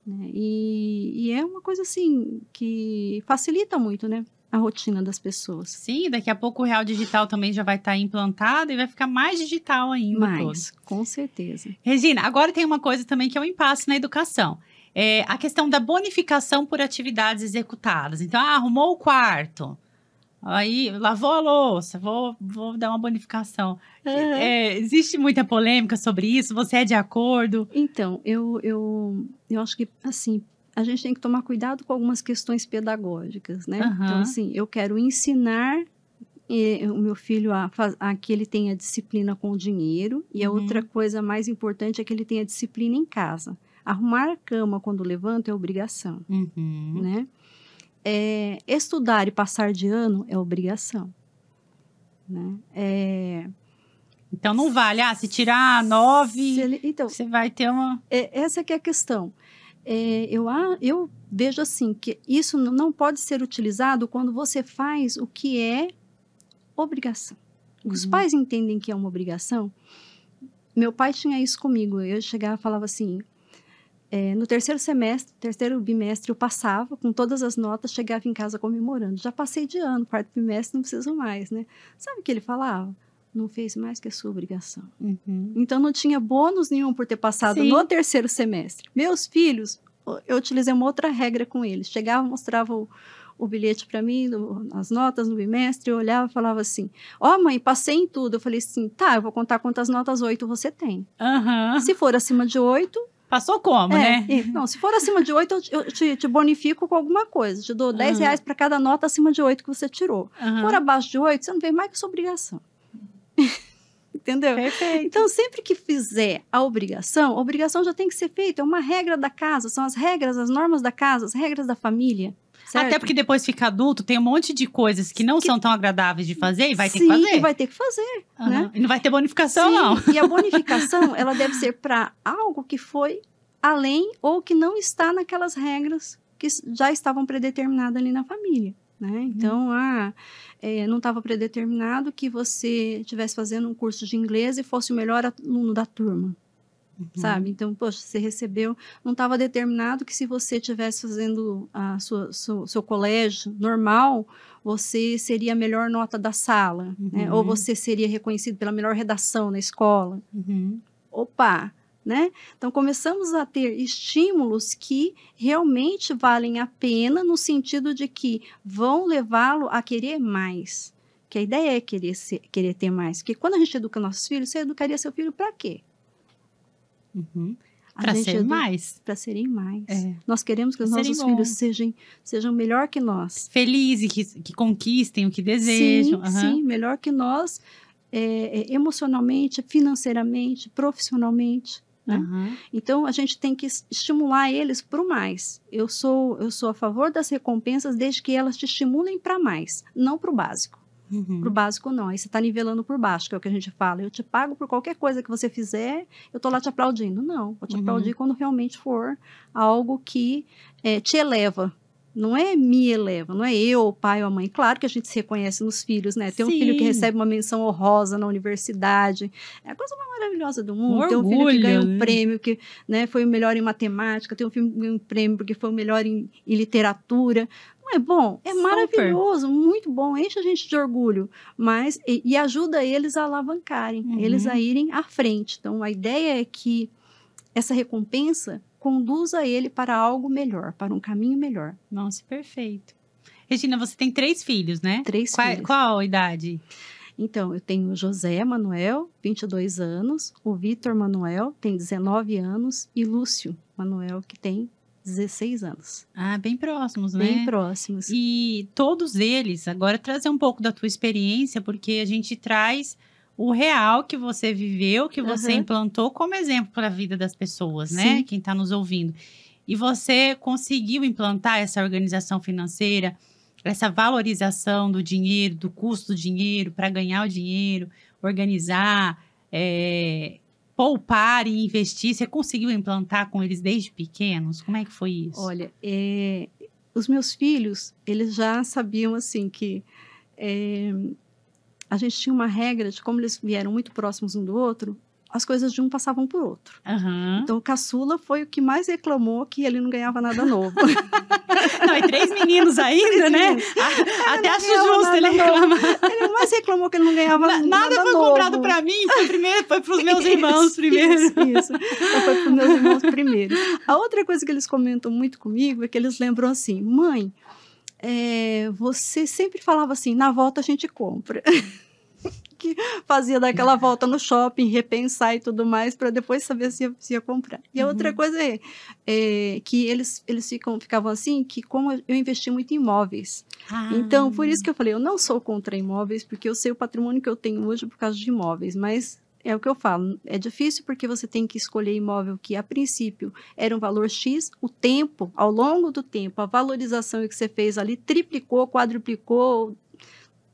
né? E é uma coisa assim que facilita muito, né? A rotina das pessoas. Sim, daqui a pouco o Real Digital também já vai estar implantado e vai ficar mais digital ainda. Com certeza. Regina, agora tem uma coisa também que é um impasse na educação. A questão da bonificação por atividades executadas. Então, arrumou o quarto, aí lavou a louça, vou dar uma bonificação. Existe muita polêmica sobre isso? Você é de acordo? Então, eu acho que, assim, a gente tem que tomar cuidado com algumas questões pedagógicas, né? Então, assim, eu quero ensinar o meu filho a que ele tenha disciplina com o dinheiro, e a outra coisa mais importante é que ele tenha disciplina em casa. Arrumar a cama quando levanta é obrigação, né? Estudar e passar de ano é obrigação, né? Então, não vale. Se tirar 9, então, você vai ter uma... Essa que é a questão. Eu vejo assim, que isso não pode ser utilizado quando você faz o que é obrigação. Os pais entendem que é uma obrigação. Meu pai tinha isso comigo. Eu chegava e falava assim, no terceiro bimestre eu passava com todas as notas, chegava em casa comemorando. Já passei de ano, quarto bimestre não preciso mais, né? Sabe o que ele falava? Não fez mais que a sua obrigação. Então, não tinha bônus nenhum por ter passado no terceiro semestre. Meus filhos, eu utilizei uma outra regra com eles. Chegava, mostrava o bilhete para mim, as notas no bimestre, eu olhava e falava assim, mãe, passei em tudo. Eu falei assim, tá, eu vou contar quantas notas 8 você tem. Se for acima de 8... Passou como, né? Não, se for acima de 8, eu te bonifico com alguma coisa. Te dou R$10 para cada nota acima de 8 que você tirou. Se for abaixo de 8, você não vem mais com sua obrigação. Entendeu? Perfeito. Então, sempre que fizer a obrigação já tem que ser feita. É uma regra da casa, são as regras, as normas da casa, as regras da família. Certo? Até porque depois fica adulto, tem um monte de coisas que não são tão agradáveis de fazer e vai ter que fazer. Sim, vai ter que fazer, né? E não vai ter bonificação, não. E a bonificação, ela deve ser para algo que foi além ou que não está naquelas regras que já estavam predeterminadas ali na família, né? Então, não estava predeterminado que você estivesse fazendo um curso de inglês e fosse o melhor aluno da turma. Sabe? Então, poxa, você recebeu, não estava determinado que se você estivesse fazendo seu colégio normal, você seria a melhor nota da sala, né? Ou você seria reconhecido pela melhor redação na escola. Opa! Né? Então, começamos a ter estímulos que realmente valem a pena no sentido de que vão levá-lo a querer mais. Que a ideia é querer ter mais. Porque quando a gente educa nossos filhos, você educaria seu filho para quê? Para serem mais. Para serem mais. Nós queremos que os nossos filhos sejam melhor que nós. Felizes, que conquistem o que desejam. Sim, melhor que nós, emocionalmente, financeiramente, profissionalmente. Né? Então, a gente tem que estimular eles para o mais. Eu sou a favor das recompensas desde que elas te estimulem para mais, não para o básico. Para o básico, não. Aí você está nivelando por baixo, que é o que a gente fala. Eu te pago por qualquer coisa que você fizer, eu estou lá te aplaudindo. Não, vou te aplaudir quando realmente for algo que te eleva. Não é me eleva, não é eu, o pai ou a mãe. Claro que a gente se reconhece nos filhos, né? Tem um filho que recebe uma menção honrosa na universidade. É a coisa mais maravilhosa do mundo. Tem um filho que ganha um prêmio, que, né, foi o melhor em matemática. Tem um filho que ganha um prêmio porque foi o melhor em literatura. Não é bom? É maravilhoso, muito bom. Enche a gente de orgulho. Mas, e ajuda eles a alavancarem, eles a irem à frente. Então, a ideia é que essa recompensa conduza ele para algo melhor, para um caminho melhor. Nossa, perfeito. Regina, você tem 3 filhos, né? 3 filhos. Qual a idade? Então, eu tenho o José Manuel, 22 anos, o Vitor Manuel, tem 19 anos, e Lúcio Manuel, que tem 16 anos. Bem próximos, né? Bem próximos. E todos eles, agora trazer um pouco da tua experiência, porque a gente traz o real que você viveu, que você implantou como exemplo para a vida das pessoas, né? Quem está nos ouvindo. E você conseguiu implantar essa organização financeira, essa valorização do dinheiro, do custo do dinheiro, para ganhar o dinheiro, organizar, poupar e investir. Você conseguiu implantar com eles desde pequenos? Como é que foi isso? Olha, os meus filhos, eles já sabiam, assim, que a gente tinha uma regra de como eles vieram muito próximos um do outro, as coisas de um passavam por outro. Então, o caçula foi o que mais reclamou que ele não ganhava nada novo. Não, e 3 meninos ainda, né? Até acho justo ele reclamar. Ele mais reclamou que ele não ganhava nada novo. Nada foi comprado para mim, foi para os meus irmãos primeiro. Isso. Então, foi para os meus irmãos primeiro. A outra coisa que eles comentam muito comigo é que eles lembram assim, mãe, você sempre falava assim, na volta a gente compra. Que fazia daquela volta no shopping, repensar e tudo mais, para depois saber se ia comprar. E a outra coisa é que eles ficavam assim, que como eu investi muito em imóveis. Então, por isso que eu falei, eu não sou contra imóveis, porque eu sei o patrimônio que eu tenho hoje por causa de imóveis, mas é o que eu falo, é difícil porque você tem que escolher imóvel que, a princípio, era um valor X, o tempo, ao longo do tempo, a valorização que você fez ali triplicou, quadruplicou,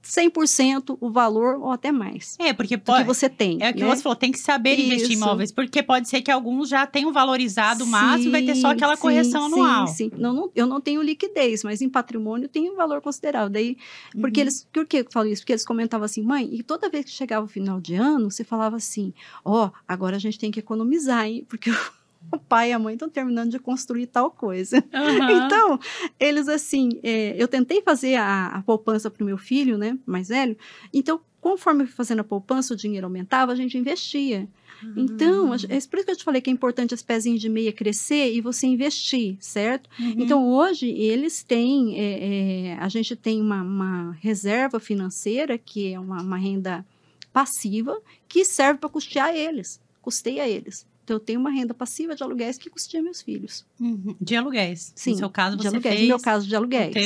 100% o valor ou até mais. Porque do que você tem. É o que você falou, tem que saber investir em imóveis, porque pode ser que alguns já tenham valorizado o máximo, vai ter só aquela correção anual. Sim. Eu não tenho liquidez, mas em patrimônio tem um valor considerável. Daí, porque por que eu falo isso? Porque eles comentavam assim, mãe, e toda vez que chegava o final de ano, você falava assim, agora a gente tem que economizar, hein? Porque o pai e a mãe estão terminando de construir tal coisa. Então, eles assim, eu tentei fazer a poupança para o meu filho, né, mais velho. Então, conforme eu fui fazendo a poupança, o dinheiro aumentava, a gente investia. Então, é por isso que eu te falei que é importante esse pezinho de meia crescer e você investir, certo? Uhum. Então, hoje, eles têm, a gente tem uma reserva financeira, que é uma renda passiva, que serve para custeia eles. Então, eu tenho uma renda passiva de aluguéis que custeia meus filhos. Uhum. De aluguéis. Sim, no seu caso, de você aluguéis. fez... No meu caso, de aluguéis.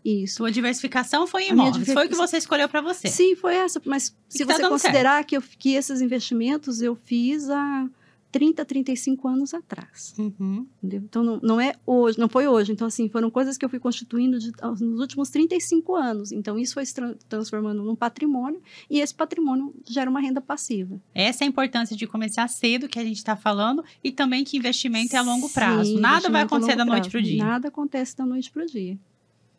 Isso. Sua diversificação foi em imóveis. Foi o que você escolheu para você. Sim, foi essa. Mas se você considerar que esses investimentos eu fiz há 30, 35 anos atrás. Uhum. Entendeu? Então, não é hoje, não foi hoje. Então, assim, foram coisas que eu fui constituindo nos últimos 35 anos. Então, isso foi se transformando num patrimônio e esse patrimônio gera uma renda passiva. Essa é a importância de começar cedo, que a gente está falando, e também que investimento é a longo prazo. Sim, Nada vai acontecer da noite para o dia. Nada acontece da noite para o dia.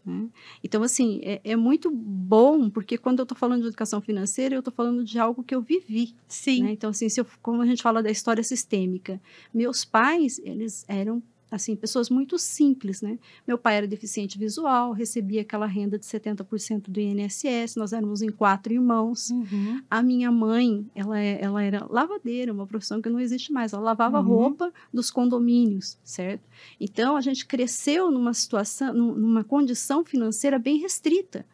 Né? Então, assim, é muito bom, porque quando eu estou falando de educação financeira, eu estou falando de algo que eu vivi. Sim. Né? Então, assim, como a gente fala da história sistêmica, meus pais, eles eram, assim, pessoas muito simples, né? Meu pai era deficiente visual, recebia aquela renda de 70% do INSS, nós éramos em 4 irmãos. Uhum. A minha mãe, ela era lavadeira, uma profissão que não existe mais. Ela lavava roupa dos condomínios, certo? Então, a gente cresceu numa situação, numa condição financeira bem restrita,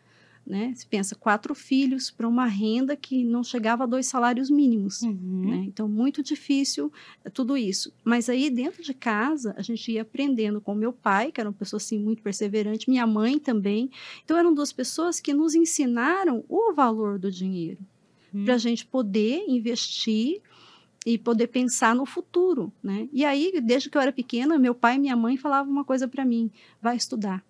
né? Você pensa, 4 filhos para uma renda que não chegava a 2 salários mínimos. Né? Então, muito difícil tudo isso. Mas aí, dentro de casa, a gente ia aprendendo com meu pai, que era uma pessoa assim, muito perseverante, minha mãe também. Então, eram 2 pessoas que nos ensinaram o valor do dinheiro, para a gente poder investir e poder pensar no futuro. Né? E aí, desde que eu era pequena, meu pai e minha mãe falavam uma coisa para mim: vai estudar.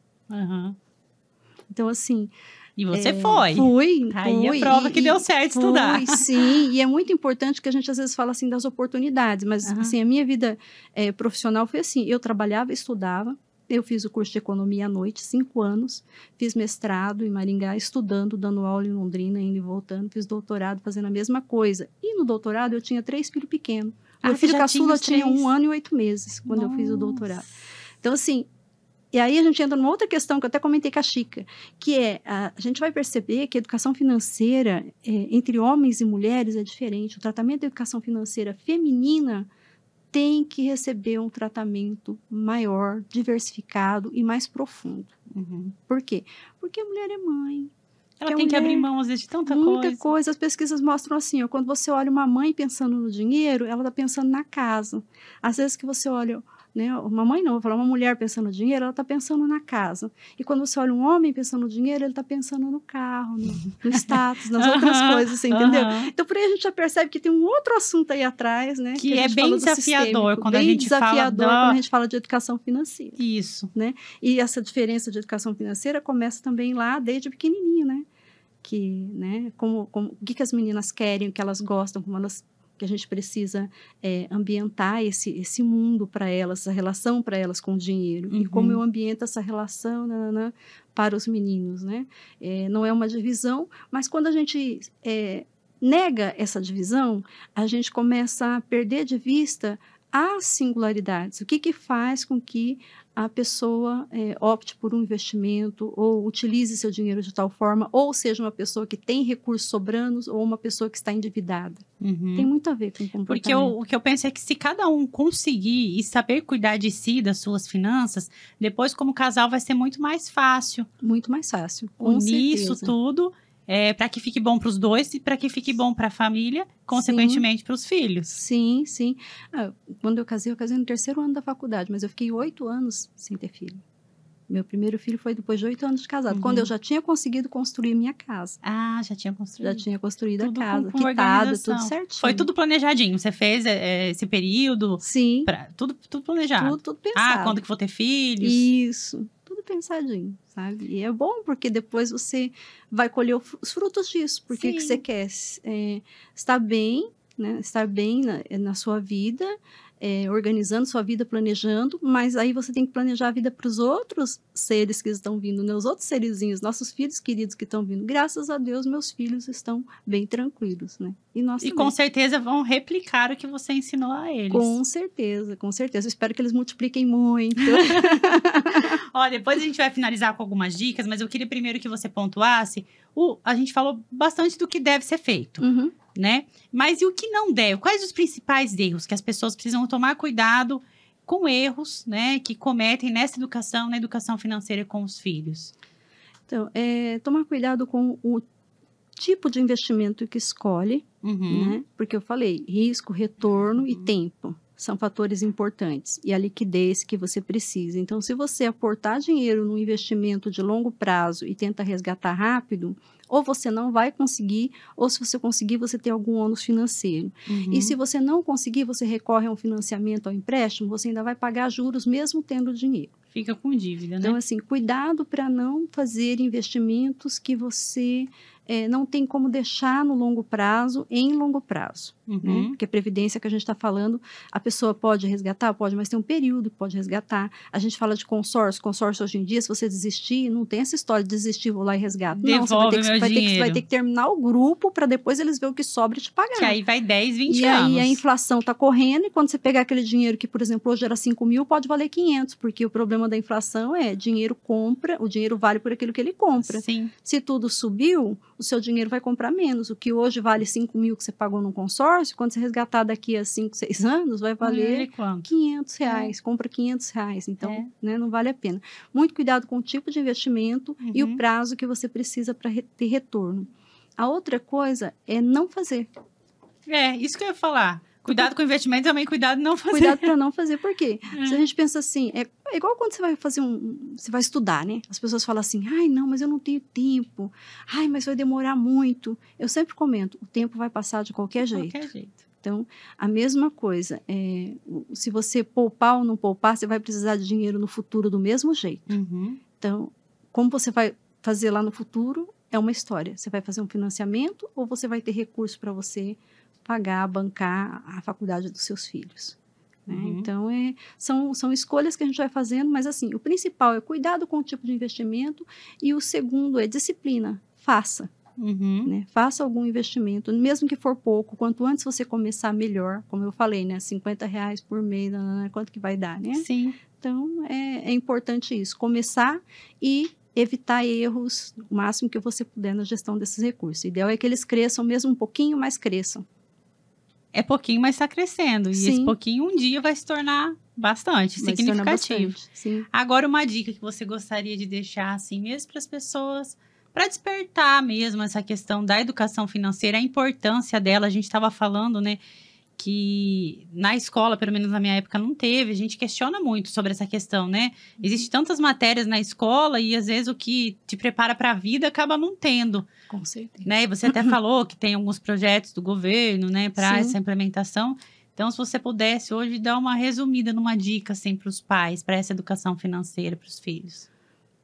Então, assim... E você foi. Fui. Aí a prova que deu certo estudar. Sim, e é muito importante que a gente às vezes fala assim das oportunidades, mas assim, a minha vida profissional foi assim, eu trabalhava, estudava, eu fiz o curso de economia à noite, 5 anos, fiz mestrado em Maringá, estudando, dando aula em Londrina, indo e voltando, fiz doutorado, fazendo a mesma coisa. E no doutorado eu tinha 3 filhos pequenos. Meu filho caçula tinha 1 ano e 8 meses, quando eu fiz o doutorado. Então, assim... E aí a gente entra numa outra questão que eu até comentei com a Chica, que a gente vai perceber que a educação financeira entre homens e mulheres é diferente. O tratamento da educação financeira feminina tem que receber um tratamento maior, diversificado e mais profundo. Por quê? Porque a mulher é mãe. Ela tem que abrir mão, às vezes, de tanta coisa. Muita coisa. As pesquisas mostram assim, quando você olha uma mãe pensando no dinheiro, ela está pensando na casa. Às vezes que você olha... Né? Uma mãe não, vou falar, uma mulher pensando no dinheiro, ela está pensando na casa. E quando você olha um homem pensando no dinheiro, ele está pensando no carro, no status, nas outras coisas, você entendeu? Então, por aí a gente já percebe que tem um outro assunto aí atrás, né? Que é bem desafiador quando a gente fala quando a gente fala de educação financeira. Isso. Né? E essa diferença de educação financeira começa também lá desde pequenininho, né? Que, né? O que as meninas querem, o que elas gostam, que a gente precisa ambientar esse mundo para elas, essa relação para elas com o dinheiro. E como eu ambiento essa relação para os meninos, né? Não é uma divisão, mas quando a gente nega essa divisão, a gente começa a perder de vista as singularidades. O que faz com que a pessoa opte por um investimento ou utilize seu dinheiro de tal forma, ou seja, uma pessoa que tem recursos sobranos ou uma pessoa que está endividada. Tem muito a ver com o comportamento. Porque o que eu penso é que se cada um conseguir e saber cuidar de si, das suas finanças, depois como casal vai ser muito mais fácil. Muito mais fácil. Unir isso tudo para que fique bom para os dois e para que fique bom para a família, consequentemente para os filhos. Sim, sim. Quando eu casei no 3º ano da faculdade, mas eu fiquei 8 anos sem ter filho. Meu primeiro filho foi depois de 8 anos de casado, quando eu já tinha conseguido construir minha casa. Já tinha construído. Já tinha construído tudo a casa, com quitada, tudo certinho. Foi tudo planejadinho. Você fez esse período? Sim. Tudo planejado. Tudo pensado. Quando que vou ter filhos? Isso. Tudo pensadinho, sabe? E é bom porque depois você vai colher os frutos disso. Porque o que você quer estar bem, né? Estar bem na sua vida, organizando sua vida, planejando, mas aí você tem que planejar a vida para os outros seres que estão vindo, né? Os outros serizinhos, nossos filhos queridos que estão vindo. Graças a Deus, meus filhos estão bem tranquilos, né? E com certeza vão replicar o que você ensinou a eles. Com certeza, com certeza. Eu espero que eles multipliquem muito. Depois a gente vai finalizar com algumas dicas, mas eu queria primeiro que você pontuasse a gente falou bastante do que deve ser feito, Uhum. né? Mas e o que não deve? Quais os principais erros que as pessoas precisam tomar cuidado com erros, né, que cometem nessa educação, na educação financeira com os filhos? Então, tomar cuidado com o tipo de investimento que escolhe, Uhum. né? Porque eu falei, risco, retorno e tempo são fatores importantes. E a liquidez que você precisa. Então, se você aportar dinheiro num investimento de longo prazo e tenta resgatar rápido, ou você não vai conseguir, ou se você conseguir, você tem algum ônus financeiro. Uhum. E se você não conseguir, você recorre a um financiamento, ao empréstimo, você ainda vai pagar juros mesmo tendo dinheiro. Fica com dívida, né? Então, assim, cuidado para não fazer investimentos que você não tem como deixar no longo prazo, em longo prazo. Uhum. Né? Porque a previdência que a gente está falando, a pessoa pode resgatar? Pode, mas tem um período que pode resgatar. A gente fala de consórcio. Consórcio hoje em dia, se você desistir, não tem essa história de desistir, vou lá e resgato. Não, você vai ter que terminar o grupo para depois eles verem o que sobra e te pagar. Que aí vai 10, 20 e anos. E aí a inflação está correndo e quando você pegar aquele dinheiro que, por exemplo, hoje era 5 mil, pode valer 500, porque o problema da inflação é o dinheiro vale por aquilo que ele compra. Sim. Se tudo subiu, o seu dinheiro vai comprar menos. O que hoje vale 5 mil que você pagou no consórcio, quando você resgatar daqui a 5, 6 anos, vai valer R$500. Compra R$500. Então, né, não vale a pena. Muito cuidado com o tipo de investimento e o prazo que você precisa para ter retorno. A outra coisa é não fazer. Isso que eu ia falar. Cuidado com o investimento, também cuidado não fazer. Cuidado para não fazer, por quê? Se a gente pensa assim, é igual quando você vai fazer você vai estudar, né? As pessoas falam assim, ai, não, mas eu não tenho tempo. Ai, mas vai demorar muito. Eu sempre comento, o tempo vai passar de qualquer jeito. Então, a mesma coisa, se você poupar ou não poupar, você vai precisar de dinheiro no futuro do mesmo jeito. Uhum. Então, como você vai fazer lá no futuro, é uma história. Você vai fazer um financiamento ou você vai ter recurso para você pagar, bancar a faculdade dos seus filhos. Né? Então, são escolhas que a gente vai fazendo, mas assim, o principal é cuidado com o tipo de investimento e o segundo é disciplina. Faça. Né? Faça algum investimento, mesmo que for pouco, quanto antes você começar, melhor. Como eu falei, né? R$50 por mês, quanto que vai dar, né? Sim. Então, é importante isso, começar e evitar erros o máximo que você puder na gestão desses recursos. O ideal é que eles cresçam, mesmo um pouquinho, mas cresçam. É pouquinho, mas está crescendo. E Sim. esse pouquinho um dia vai se tornar bastante significativo. Sim. Agora, uma dica que você gostaria de deixar, assim, mesmo para as pessoas, para despertar mesmo essa questão da educação financeira, a importância dela. A gente estava falando, né, que na escola, pelo menos na minha época, não teve. A gente questiona muito sobre essa questão, né? Existem tantas matérias na escola e, às vezes, o que te prepara para a vida acaba não tendo. Com certeza. Né? E você até falou que tem alguns projetos do governo, né, para essa implementação. Então, se você pudesse hoje dar uma resumida numa dica, assim, para os pais, para essa educação financeira para os filhos.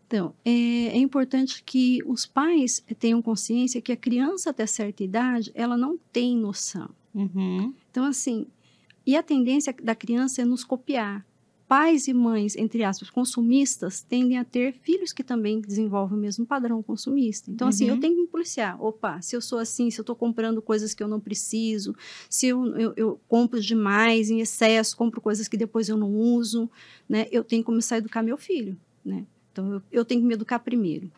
Então, é importante que os pais tenham consciência que a criança até certa idade, ela não tem noção. Então, assim, e a tendência da criança é nos copiar. Pais e mães, entre aspas, consumistas, tendem a ter filhos que também desenvolvem o mesmo padrão consumista. Então, assim, eu tenho que me policiar. Opa, se eu sou assim, se eu estou comprando coisas que eu não preciso, se eu compro demais, em excesso, compro coisas que depois eu não uso, né? Eu tenho que começar a educar meu filho, né? Então, eu tenho que me educar primeiro.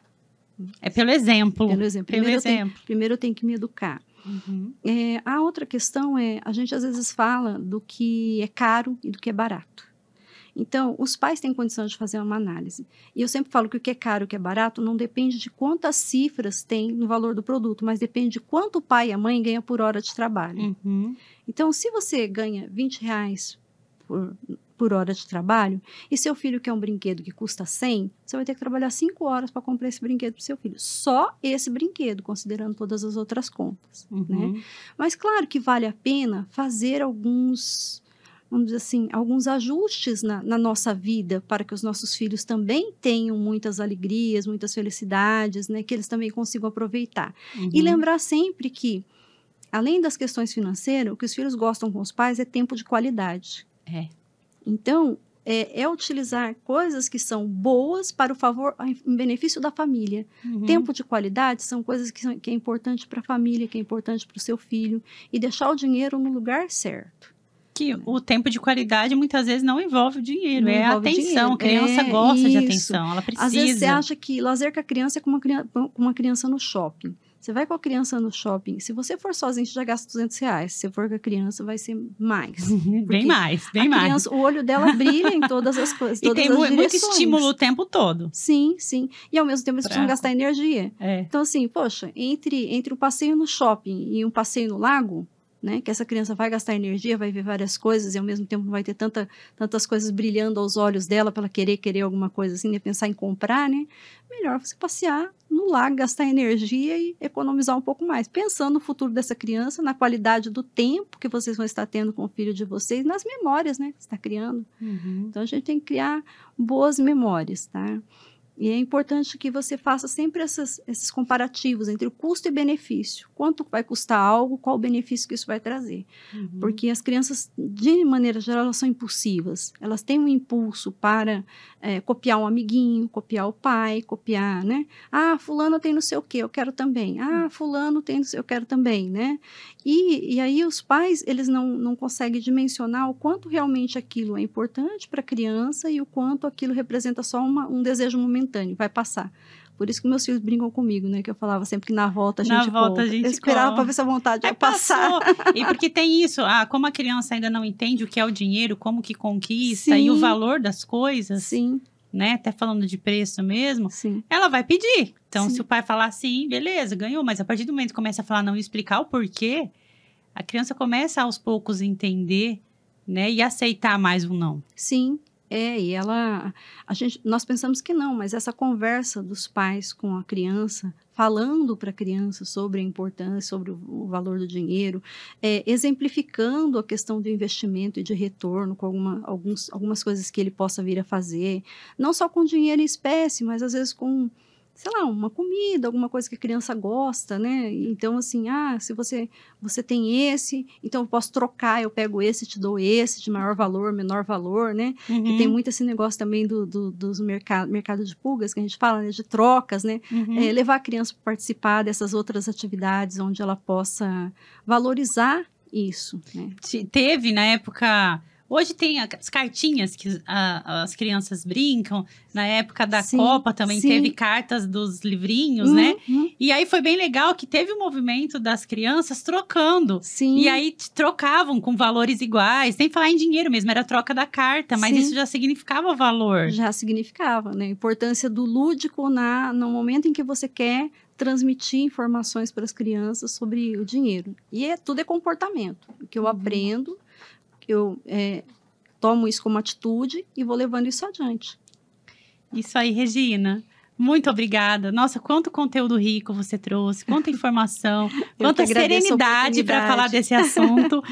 É pelo exemplo. Pelo exemplo. Primeiro eu tenho que me educar. A outra questão a gente às vezes fala do que é caro e do que é barato. Então, os pais têm condição de fazer uma análise. E eu sempre falo que o que é caro e o que é barato não depende de quantas cifras tem no valor do produto, mas depende de quanto o pai e a mãe ganham por hora de trabalho. Então, se você ganha R$20 por hora de trabalho, e seu filho quer um brinquedo que custa 100, você vai ter que trabalhar 5 horas para comprar esse brinquedo para o seu filho. Só esse brinquedo, considerando todas as outras contas. Né? Mas claro que vale a pena fazer alguns, vamos dizer assim, alguns ajustes na nossa vida para que os nossos filhos também tenham muitas alegrias, muitas felicidades, né? Que eles também consigam aproveitar. E lembrar sempre que, além das questões financeiras, o que os filhos gostam com os pais é tempo de qualidade. Então, é utilizar coisas que são boas para o favor, em benefício da família. Tempo de qualidade são coisas que é importante para a família, que é importante para o seu filho, e deixar o dinheiro no lugar certo. que o tempo de qualidade muitas vezes não envolve o dinheiro, Não é a envolve atenção. dinheiro. A criança gosta de Isso. atenção, ela precisa. Às vezes você acha que lazer com a criança é como uma criança no shopping. Você vai com a criança no shopping, se você for sozinho, você já gasta R$200. Se você for com a criança, vai ser mais. Bem mais. Criança, o olho dela brilha em todas as coisas, E tem muito estímulo o tempo todo. Sim. E ao mesmo tempo eles precisam gastar energia. É. Então, assim, poxa, entre um passeio no shopping e um passeio no lago, né, que essa criança vai gastar energia, vai ver várias coisas e ao mesmo tempo não vai ter tantas coisas brilhando aos olhos dela para ela querer alguma coisa assim, né, pensar em comprar, né? Melhor você passear no lago, gastar energia e economizar um pouco mais. Pensando no futuro dessa criança, na qualidade do tempo que vocês vão estar tendo com o filho de vocês, nas memórias, né, que você está criando. Então, a gente tem que criar boas memórias, tá? E é importante que você faça sempre esses comparativos entre o custo e benefício. Quanto vai custar algo, qual o benefício que isso vai trazer. Porque as crianças, de maneira geral, elas são impulsivas. Elas têm um impulso para copiar um amiguinho, copiar o pai, copiar, né? Ah, fulano tem não sei o quê, eu quero também. Ah, fulano tem não sei, eu quero também, né? E aí os pais, eles não conseguem dimensionar o quanto realmente aquilo é importante para a criança e o quanto aquilo representa só um desejo momentâneo. Vai passar. Por isso que meus filhos brincam comigo, né? Que eu falava sempre que na volta a gente compra. Eu esperava para ver se a vontade ia passar. E porque tem isso, como a criança ainda não entende o que é o dinheiro, como que conquista e o valor das coisas. Sim. Né? Até falando de preço mesmo, Sim. Ela vai pedir. Então, se o pai falar sim, beleza, ganhou. Mas a partir do momento que começa a falar não e explicar o porquê, a criança começa aos poucos a entender, né? E aceitar mais um não. Sim. E nós pensamos que não, mas essa conversa dos pais com a criança, falando para a criança sobre a importância, sobre o valor do dinheiro, exemplificando a questão do investimento e de retorno com algumas coisas que ele possa vir a fazer, não só com dinheiro em espécie, mas às vezes com, sei lá, uma comida, alguma coisa que a criança gosta, né? Então, assim, se você tem esse, então eu posso trocar, eu pego esse, te dou esse, de maior valor, menor valor, né? E tem muito esse negócio também dos mercado de pulgas, que a gente fala, né? De trocas, né? Levar a criança para participar dessas outras atividades, onde ela possa valorizar isso, né? Teve, na época... Hoje tem as cartinhas que as crianças brincam. Na época da Copa também teve cartas dos livrinhos, né? E aí foi bem legal que teve o movimento das crianças trocando. Sim. E aí trocavam com valores iguais. Sem falar em dinheiro mesmo, era a troca da carta. Mas isso já significava valor. Já significava, né? A importância do lúdico no momento em que você quer transmitir informações para as crianças sobre o dinheiro. E tudo é comportamento. O que eu aprendo... Eu tomo isso como atitude e vou levando isso adiante. Isso aí, Regina. Muito obrigada. Nossa, quanto conteúdo rico você trouxe, quanta informação, quanta serenidade para falar desse assunto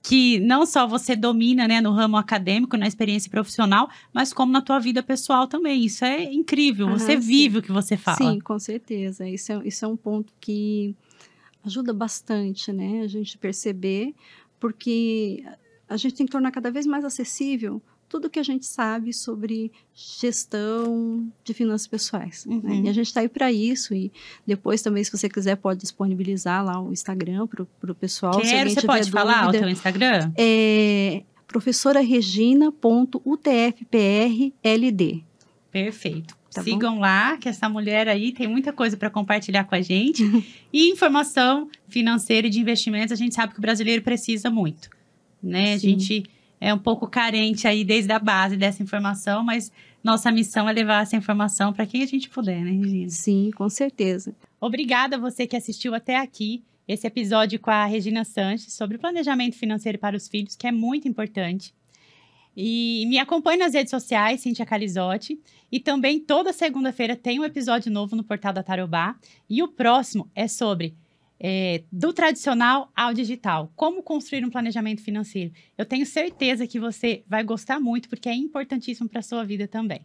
que não só você domina, né, no ramo acadêmico, na experiência profissional, mas como na tua vida pessoal também. Isso é incrível. Você vive o que você fala. Sim, com certeza. Isso é um ponto que ajuda bastante, né, a gente perceber, porque... A gente tem que tornar cada vez mais acessível tudo que a gente sabe sobre gestão de finanças pessoais. Né? E a gente está aí para isso. E depois também, se você quiser, pode disponibilizar lá o Instagram para o pessoal. Você pode falar o teu Instagram? professoraregina.utfprld. Perfeito. Sigam lá, que essa mulher aí tem muita coisa para compartilhar com a gente. E informação financeira e de investimentos, a gente sabe que o brasileiro precisa muito. Né? A gente é um pouco carente aí desde a base dessa informação, mas nossa missão é levar essa informação para quem a gente puder, né, Regina? Sim, com certeza. Obrigada a você que assistiu até aqui esse episódio com a Regina Sanches sobre planejamento financeiro para os filhos, que é muito importante. E me acompanhe nas redes sociais, Cíntia Calizotti. E também toda segunda-feira tem um episódio novo no portal da Tarobá. E o próximo é sobre... do tradicional ao digital, como construir um planejamento financeiro. Eu tenho certeza que você vai gostar muito, porque é importantíssimo para a sua vida também.